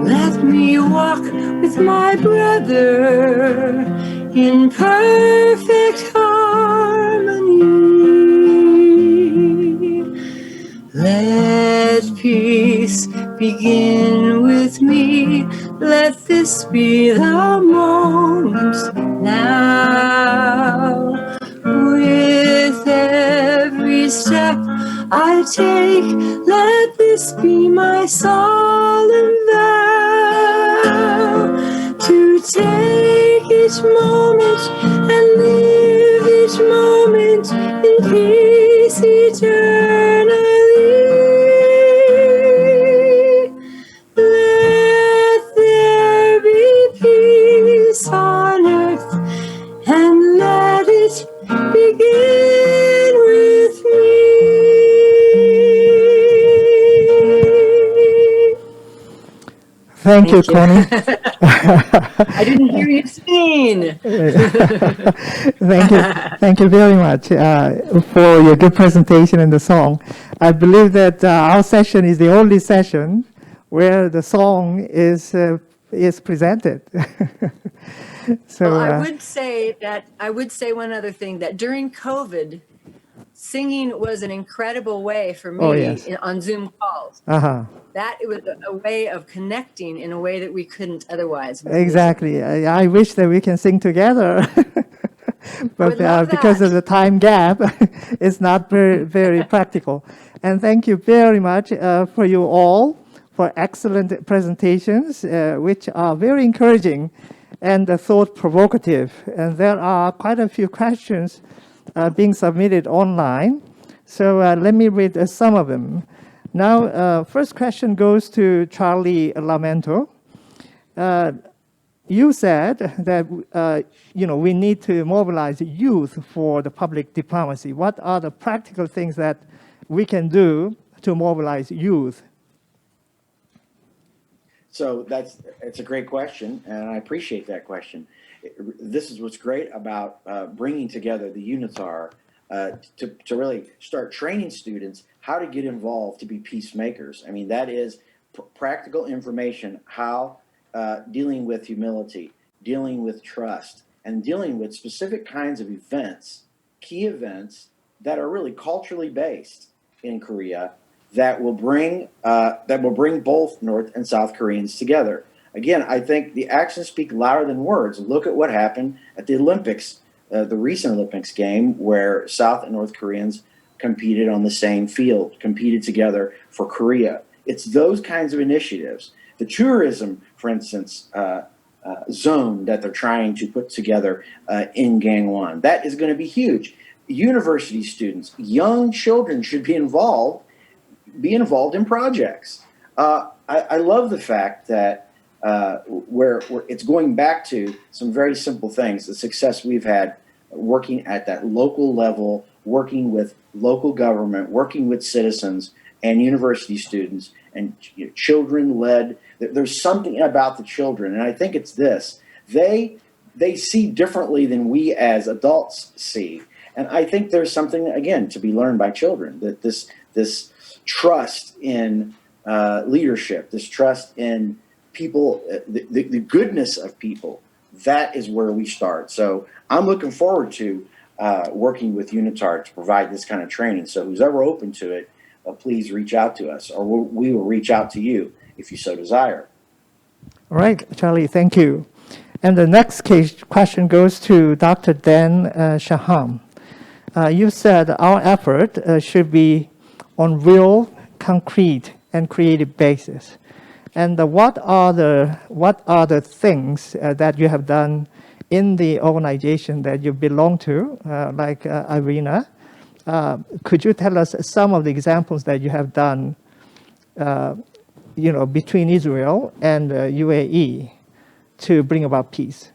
Let me walk with my brother in perfect harmony. Let peace begin with me. Let this be the moment now. With every step I take, let this be my solemn vow, to take each moment and live each moment in peace eternally. Let there be peace on earth, and let it begin with me. Thank you, Connie. I didn't hear you sing. Thank you very much for your good presentation and the song. I believe that our session is the only session where the song is presented. So Well, I would say one other thing, that during COVID, singing was an incredible way for me on Zoom calls. That it was a way of connecting in a way that we couldn't otherwise. Exactly. I wish that we can sing together, but because of the time gap, it's not very practical. And thank you very much for you all for excellent presentations, which are very encouraging and thought provocative. And there are quite a few questions being submitted online. So let me read some of them. Now, first question goes to Charlie Lamento. You said that we need to mobilize youth for the public diplomacy. What are the practical things that we can do to mobilize youth? So it's a great question, and I appreciate that question. This is what's great about bringing together the UNITAR to really start training students how to get involved to be peacemakers. I mean, that is practical information, how dealing with humility, dealing with trust, and dealing with specific kinds of events, key events that are really culturally based in Korea that will bring both North and South Koreans together. Again, I think the actions speak louder than words. Look at what happened at the Olympics, the recent Olympics game, where South and North Koreans competed on the same field, competed together for Korea. It's those kinds of initiatives. The tourism, for instance, zone that they're trying to put together in Gangwon, that is going to be huge. University students, young children should be involved in projects. I love the fact that where it's going back to some very simple things, the success we've had working at that local level, working with local government, working with citizens and university students and children-led. There's something about the children, and I think it's this. They see differently than we as adults see. And I think there's something, again, to be learned by children, that this trust in leadership, this trust in people, the goodness of people, that is where we start. So I'm looking forward to working with UNITAR to provide this kind of training. So who's ever open to it, please reach out to us, or we will reach out to you if you so desire. All right, Charlie, thank you. And the next question goes to Dr. Dan Shalom. You said our effort should be on real, concrete, and creative basis. And what are the things that you have done in the organization that you belong to, like Irina? Could you tell us some of the examples that you have done, between Israel and UAE to bring about peace?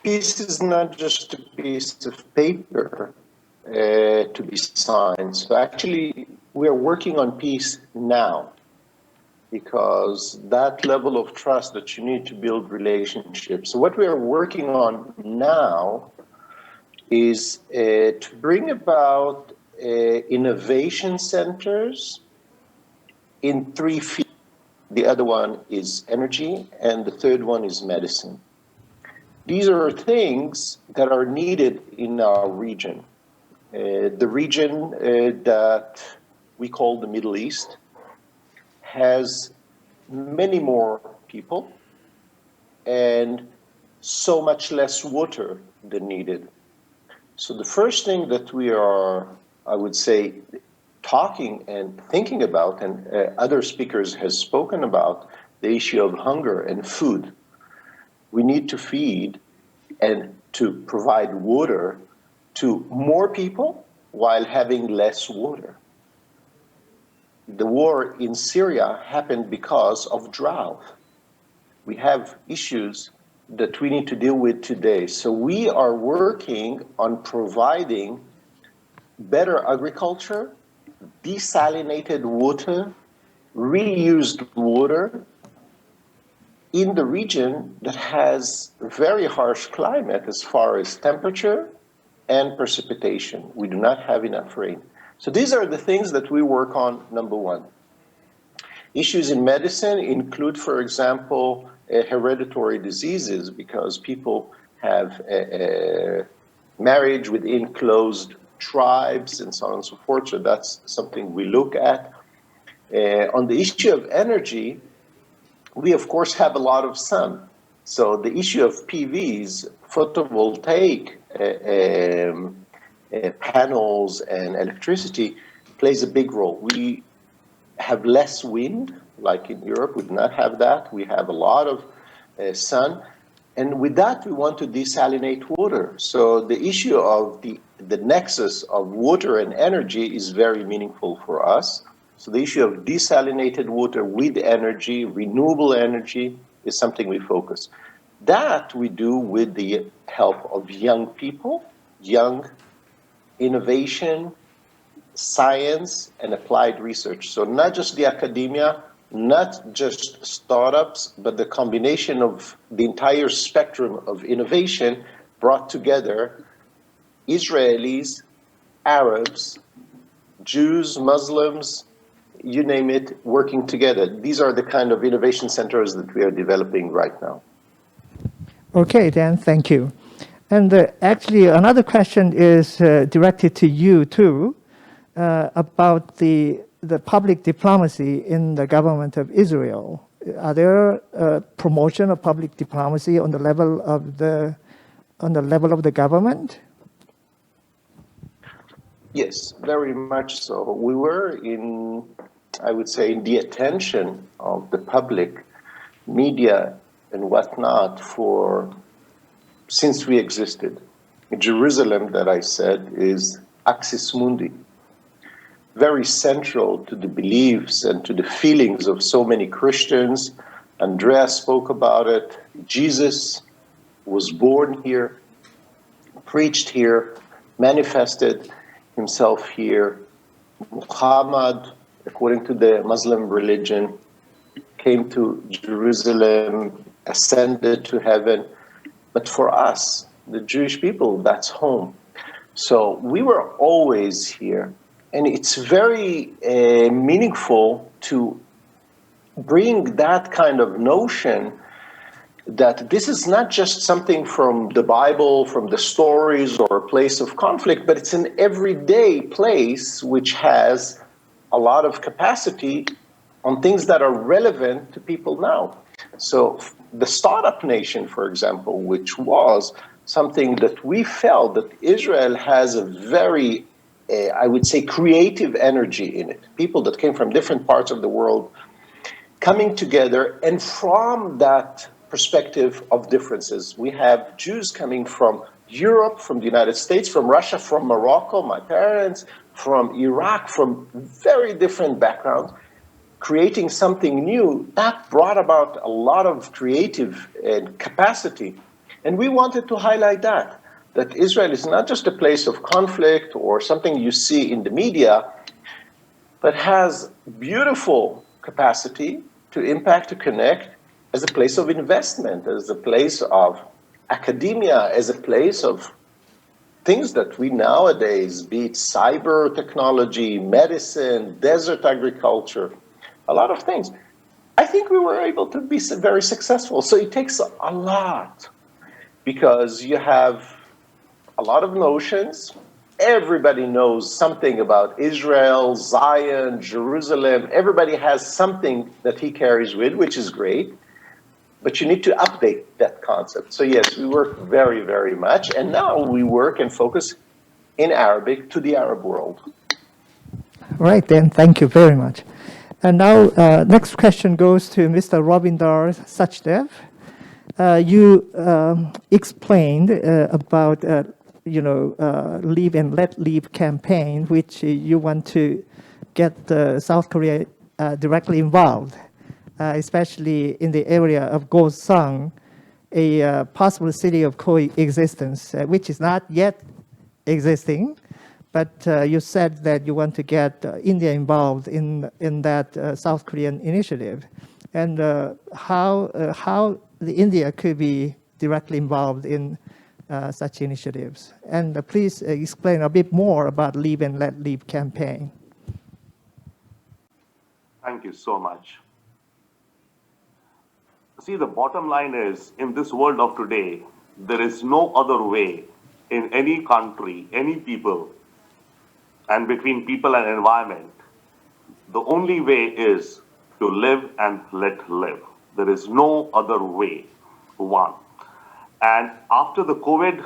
Peace is not just a piece of paper to be signed. So actually, we are working on peace now, because that level of trust that you need to build relationships. So what we are working on now is to bring about innovation centers in 3 fields. The other one is energy, and the third one is medicine. These are things that are needed in our region. The region that we call the Middle East has many more people and so much less water than needed. So the first thing that we are, I would say, talking and thinking about, and other speakers have spoken about, the issue of hunger and food. We need to feed and to provide water to more people while having less water. The war in Syria happened because of drought. We have issues that we need to deal with today. So we are working on providing better agriculture, desalinated water, reused water in the region that has very harsh climate as far as temperature and precipitation. We do not have enough rain. So these are the things that we work on, number one. Issues in medicine include, for example, hereditary diseases, because people have marriage within closed tribes and so on and so forth. So that's something we look at. On the issue of energy, we of course have a lot of sun. So the issue of PVs, photovoltaic panels and electricity plays a big role. We have less wind, like in Europe. We do not have that. We have a lot of sun. And with that, we want to desalinate water. So the issue of the nexus of water and energy is very meaningful for us. So the issue of desalinated water with energy, renewable energy, is something we focus. That we do with the help of young people, young innovation, science, and applied research. So not just the academia, not just startups, but the combination of the entire spectrum of innovation brought together Israelis, Arabs, Jews, Muslims, you name it, working together. These are the kind of innovation centers that we are developing right now. Okay, Dan, thank you. And actually, another question is directed to you too, about the public diplomacy in the government of Israel. Are there promotion of public diplomacy on the level of the government? Yes, very much so. We were in, I would say, in the attention of the public, media, and whatnot since we existed. Jerusalem, that I said, is axis mundi, very central to the beliefs and to the feelings of so many Christians. Andreas spoke about it. Jesus was born here, preached here, manifested himself here. Muhammad, according to the Muslim religion, came to Jerusalem, ascended to heaven. But for us, the Jewish people, that's home. So we were always here. And it's very meaningful to bring that kind of notion that this is not just something from the Bible, from the stories, or a place of conflict, but it's an everyday place which has a lot of capacity on things that are relevant to people now. So the startup nation, for example, which was something that we felt that Israel has a very, I would say, creative energy in it. People that came from different parts of the world coming together, and from that perspective of differences. We have Jews coming from Europe, from the United States, from Russia, from Morocco, my parents, from Iraq, from very different backgrounds, creating something new. That brought about a lot of creative capacity. And we wanted to highlight that Israel is not just a place of conflict or something you see in the media, but has beautiful capacity to impact, to connect, as a place of investment, as a place of academia, as a place of things that we nowadays, be it cyber technology, medicine, desert agriculture, a lot of things. I think we were able to be very successful. So it takes a lot, because you have a lot of notions. Everybody knows something about Israel, Zion, Jerusalem. Everybody has something that he carries with, which is great. But you need to update that concept. So yes, we work very, very much. And now we work and focus in Arabic to the Arab world. Right, then, thank you very much. And now, next question goes to Mr. Ravindra Sachdev. You explained about, Live and Let Live campaign, which you want to get South Korea directly involved, especially in the area of Goseong, a possible city of coexistence, which is not yet existing. But you said that you want to get India involved in that South Korean initiative, and how the India could be directly involved in such initiatives. And please explain a bit more about Live and Let Live campaign. Thank you so much. See, the bottom line is, in this world of today, there is no other way in any country, any people, and between people and environment. The only way is to live and let live. There is no other way, one. And after the COVID,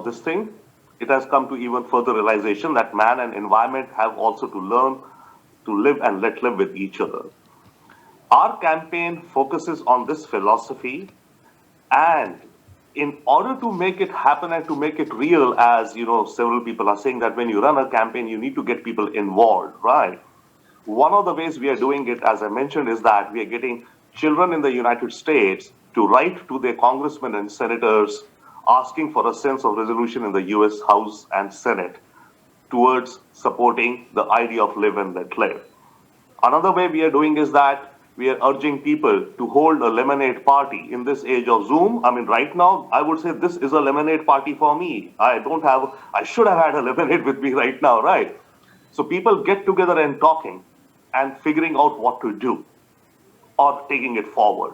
this thing, it has come to even further realization that man and environment have also to learn to live and let live with each other. Our campaign focuses on this philosophy And in order to make it happen and to make it real, as you know, several people are saying that when you run a campaign, you need to get people involved, right? One of the ways we are doing it, as I mentioned, is that we are getting children in the United States to write to their congressmen and senators asking for a sense of resolution in the US House and Senate towards supporting the idea of live and let live. Another way we are doing is that we are urging people to hold a lemonade party in this age of Zoom. I mean, right now, I would say this is a lemonade party for me. I should have had a lemonade with me right now, right? So people get together and talking and figuring out what to do or taking it forward.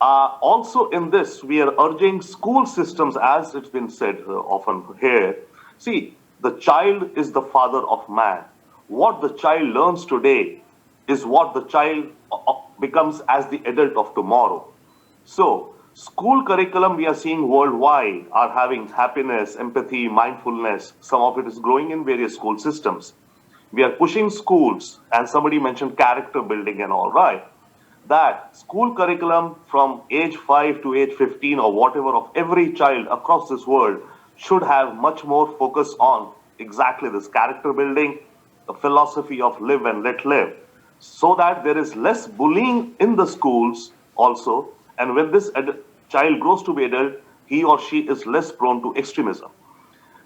Also in this, we are urging school systems, as it's been said often here. See, the child is the father of man. What the child learns today is what the child becomes as the adult of tomorrow. So, school curriculum we are seeing worldwide are having happiness, empathy, mindfulness. Some of it is growing in various school systems. We are pushing schools, and somebody mentioned character building and all, right? That school curriculum from age 5 to age 15 or whatever of every child across this world should have much more focus on exactly this character building, the philosophy of live and let live, so that there is less bullying in the schools also. And when this child grows to be adult, he or she is less prone to extremism.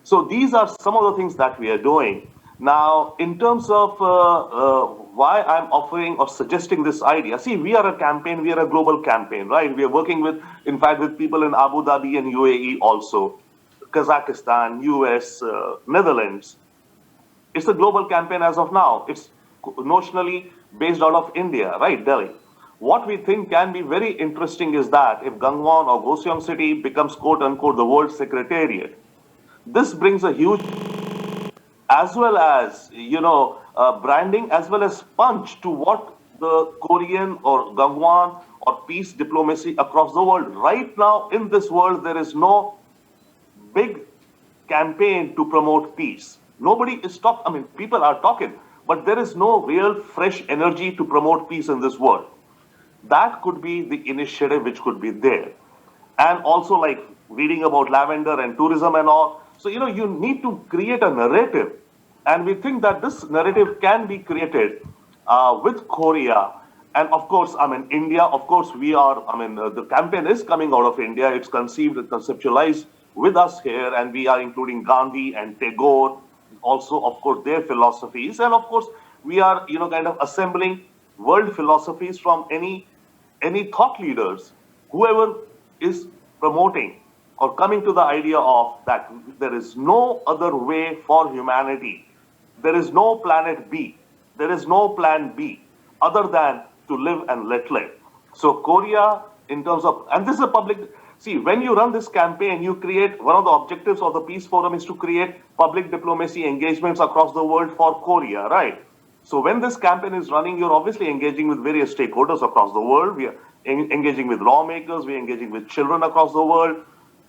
So these are some of the things that we are doing. Now, in terms of why I'm offering or suggesting this idea, see, we are a campaign, we are a global campaign, right? We are working with, in fact, with people in Abu Dhabi and UAE also, Kazakhstan, US, Netherlands. It's a global campaign as of now. It's notionally based out of India, right, Delhi. What we think can be very interesting is that if Gangwon or Goseong City becomes quote unquote the world secretariat, this brings a huge, as well as, branding, as well as punch to what the Korean or Gangwon or peace diplomacy across the world. Right now in this world, there is no big campaign to promote peace. Nobody is talking, I mean, people are talking, but there is no real fresh energy to promote peace in this world. That could be the initiative which could be there. And also like reading about lavender and tourism and all. So, you need to create a narrative. And we think that this narrative can be created with Korea. And of course, India, of course, the campaign is coming out of India. It's conceived and conceptualized with us here. And we are including Gandhi and Tagore, also, of course, their philosophies. And of course, we are, kind of assembling world philosophies from any thought leaders, whoever is promoting or coming to the idea of that there is no other way for humanity. There is no planet B. There is no plan B other than to live and let live. So Korea, in terms of, and this is a public, see, when you run this campaign, you create, one of the objectives of the Peace Forum is to create public diplomacy engagements across the world for Korea, right? So when this campaign is running, you're obviously engaging with various stakeholders across the world. We are engaging with lawmakers, we're engaging with children across the world,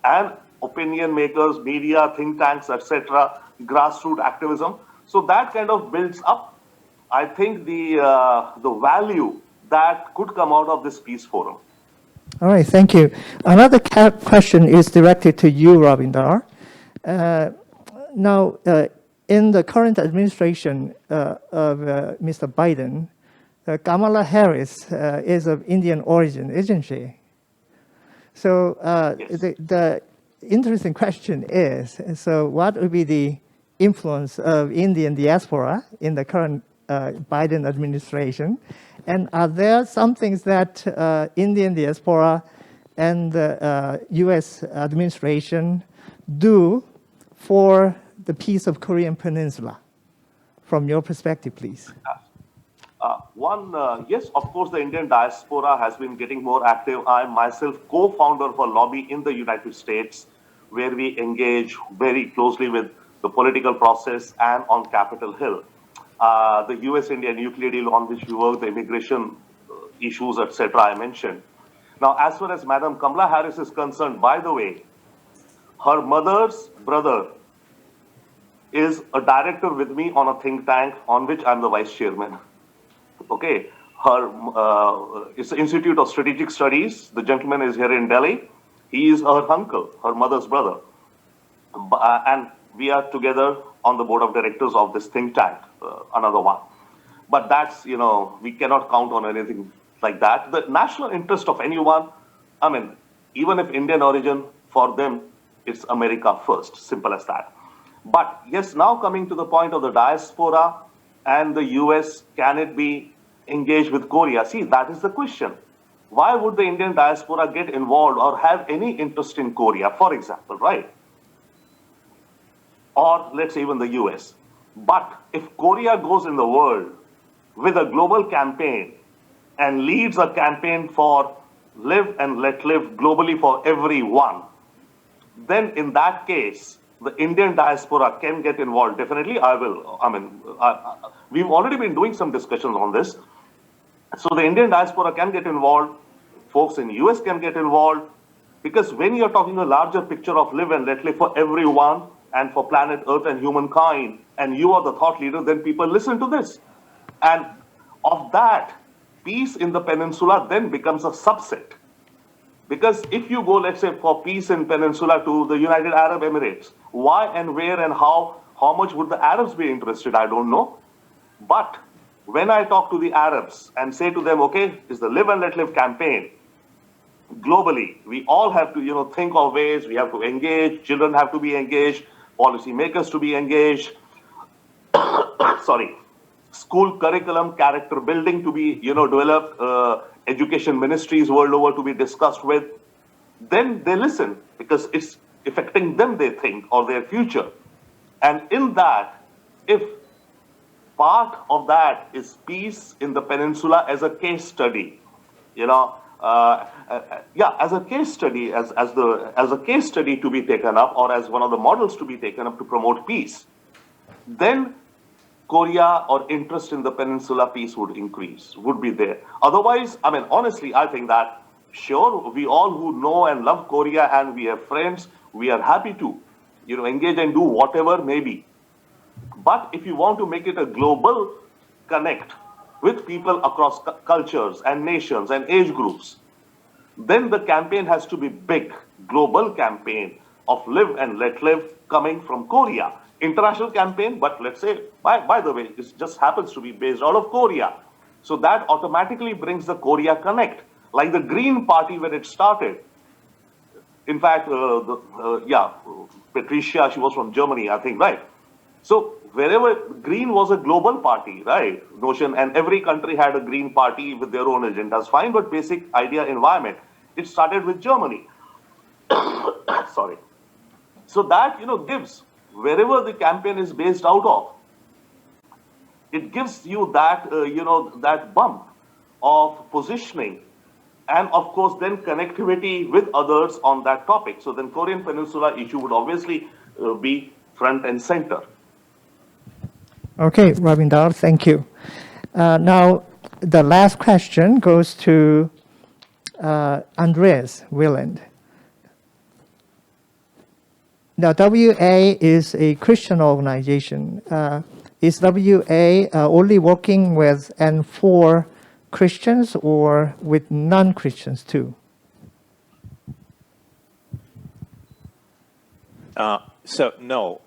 and opinion makers, media, think tanks, etc., grassroots activism. So that kind of builds up, I think, the value that could come out of this Peace Forum. All right, thank you. Another question is directed to you, Ravinder. Now, in the current administration of Mr. Biden, Kamala Harris is of Indian origin, isn't she? So Yes. the interesting question is, so what would be the influence of Indian diaspora in the current Biden administration? And are there some things that Indian diaspora and the US administration do for the peace of Korean Peninsula? From your perspective, please. Yes, of course, the Indian diaspora has been getting more active. I am myself co-founder of a lobby in the United States where we engage very closely with the political process and on Capitol Hill. The US-India nuclear deal on which we work, the immigration issues, etc. I mentioned. Now, as far as Madam Kamala Harris is concerned, by the way, her mother's brother is a director with me on a think tank on which I'm the vice chairman. Okay, it's the Institute of Strategic Studies. The gentleman is here in Delhi. He is her uncle, her mother's brother. And we are together on the board of directors of this think tank, another one. But that's, we cannot count on anything like that. The national interest of anyone, I mean, even if Indian origin, for them, it's America first, simple as that. But yes, now coming to the point of the diaspora and the US, can it be engaged with Korea? See, that is the question. Why would the Indian diaspora get involved or have any interest in Korea, for example, right? Or let's say even the US. But if Korea goes in the world with a global campaign and leads a campaign for live and let live globally for everyone, then in that case, the Indian diaspora can get involved. Definitely, I will. I mean, we've already been doing some discussions on this. So the Indian diaspora can get involved. Folks in US can get involved. Because when you're talking a larger picture of live and let live for everyone and for planet Earth and humankind, and you are the thought leader, then people listen to this. And of that, peace in the peninsula then becomes a subset. Because if you go, let's say, for peace in peninsula to the United Arab Emirates, why and where and how much would the Arabs be interested? I don't know. But when I talk to the Arabs and say to them, okay, it's the live and let live campaign, globally, we all have to, think of ways, we have to engage, children have to be engaged, policymakers to be engaged, sorry, school curriculum, character building to be, developed, education ministries world over to be discussed with, then they listen because it's affecting them, they think, or their future. And in that, if part of that is peace in the peninsula as a case study, as a case study, as a case study to be taken up, or as one of the models to be taken up to promote peace, then Korea or interest in the peninsula peace would increase, would be there. Otherwise, I mean, honestly, I think that, sure, we all who know and love Korea and we have friends, we are happy to, engage and do whatever may be. But if you want to make it a global connect with people across cultures and nations and age groups, then the campaign has to be big, global campaign of live and let live coming from Korea. International campaign, but let's say, by the way, it just happens to be based out of Korea. So that automatically brings the Korea Connect. Like the Green Party when it started. In fact, Patricia, she was from Germany, I think, right? So wherever Green was a global party, right? Notion, and every country had a Green Party with their own agendas, fine, but basic idea environment. It started with Germany. Sorry. So that, gives, wherever the campaign is based out of, it gives you that, that bump of positioning and of course then connectivity with others on that topic. So then Korean Peninsula issue would obviously be front and center. Okay, Ravinder, thank you. Now, the last question goes to Andreas Wieland. Now, WA is a Christian organization. Is WA only working with and for Christians or with non-Christians too? No,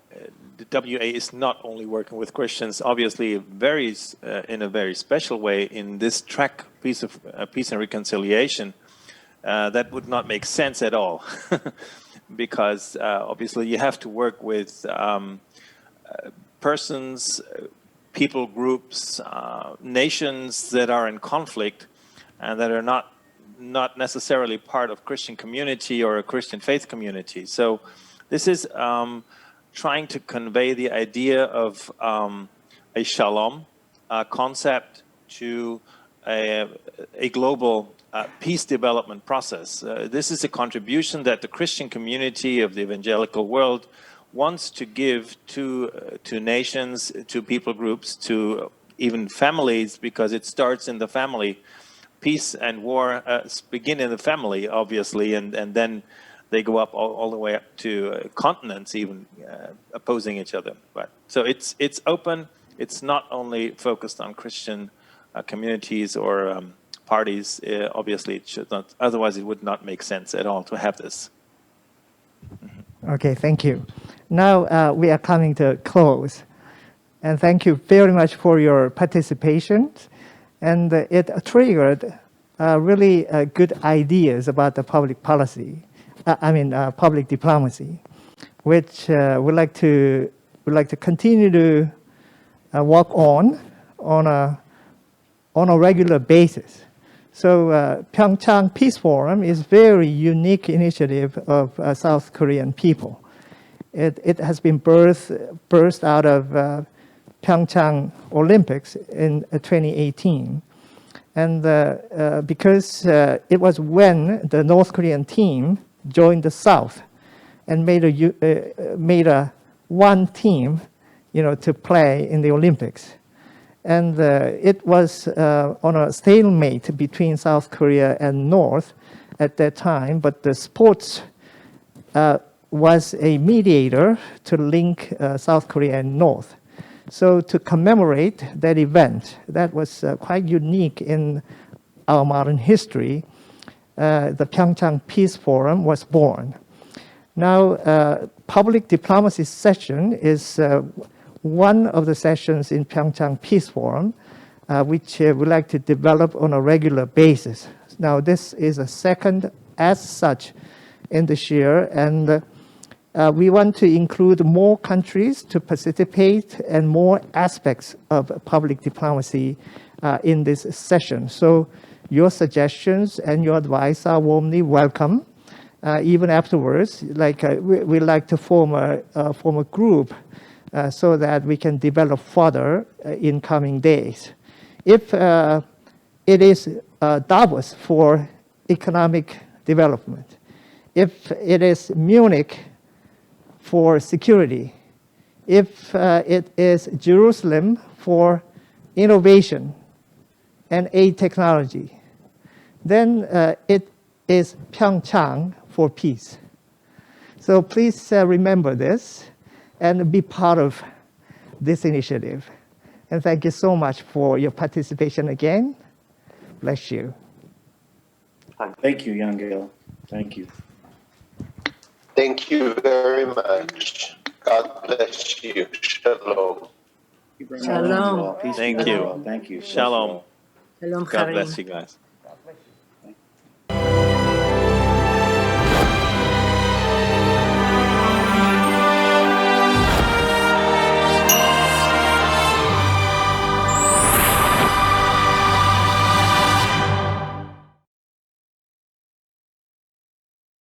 the WA is not only working with Christians. Obviously, it varies in a very special way in this track, Peace and Reconciliation. That would not make sense at all. Because obviously you have to work with persons, people groups, nations that are in conflict and that are not necessarily part of Christian community or a Christian faith community. So this is trying to convey the idea of a shalom concept to a global peace development process. This is a contribution that the Christian community of the evangelical world wants to give to nations, to people groups, to even families, because it starts in the family. Peace and war begin in the family, obviously, and then they go up all the way up to continents, even opposing each other. But so it's open. It's not only focused on Christian communities or parties. Obviously, it should not. Otherwise, it would not make sense at all to have this. Okay, thank you. Now we are coming to a close. And thank you very much for your participation. And it triggered really good ideas about the public policy, public diplomacy, which we'd like to continue to work on a regular basis. So Pyeongchang Peace Forum is very unique initiative of South Korean people. It has been birthed out of Pyeongchang Olympics in 2018. And because it was when the North Korean team joined the South and made a one team, to play in the Olympics. And it was on a stalemate between South Korea and North at that time, but the sports was a mediator to link South Korea and North. So to commemorate that event, that was quite unique in our modern history, the Pyeongchang Peace Forum was born. Now, public diplomacy session is one of the sessions in Pyeongchang Peace Forum, which we like to develop on a regular basis. Now, this is a second as such in this year, and we want to include more countries to participate and more aspects of public diplomacy in this session. So your suggestions and your advice are warmly welcome. Even afterwards, we like to form a group so that we can develop further in coming days. If it is Davos for economic development, if it is Munich for security, if it is Jerusalem for innovation and aid technology, then it is Pyeongchang for peace. So please remember this and be part of this initiative. And thank you so much for your participation again. Bless you. Thank you, Young-il. Thank you. Thank you very much. God bless you. Shalom. Shalom. Peace Thank be with you. all. Thank you. Shalom. Shalom, God Chaim. bless you guys.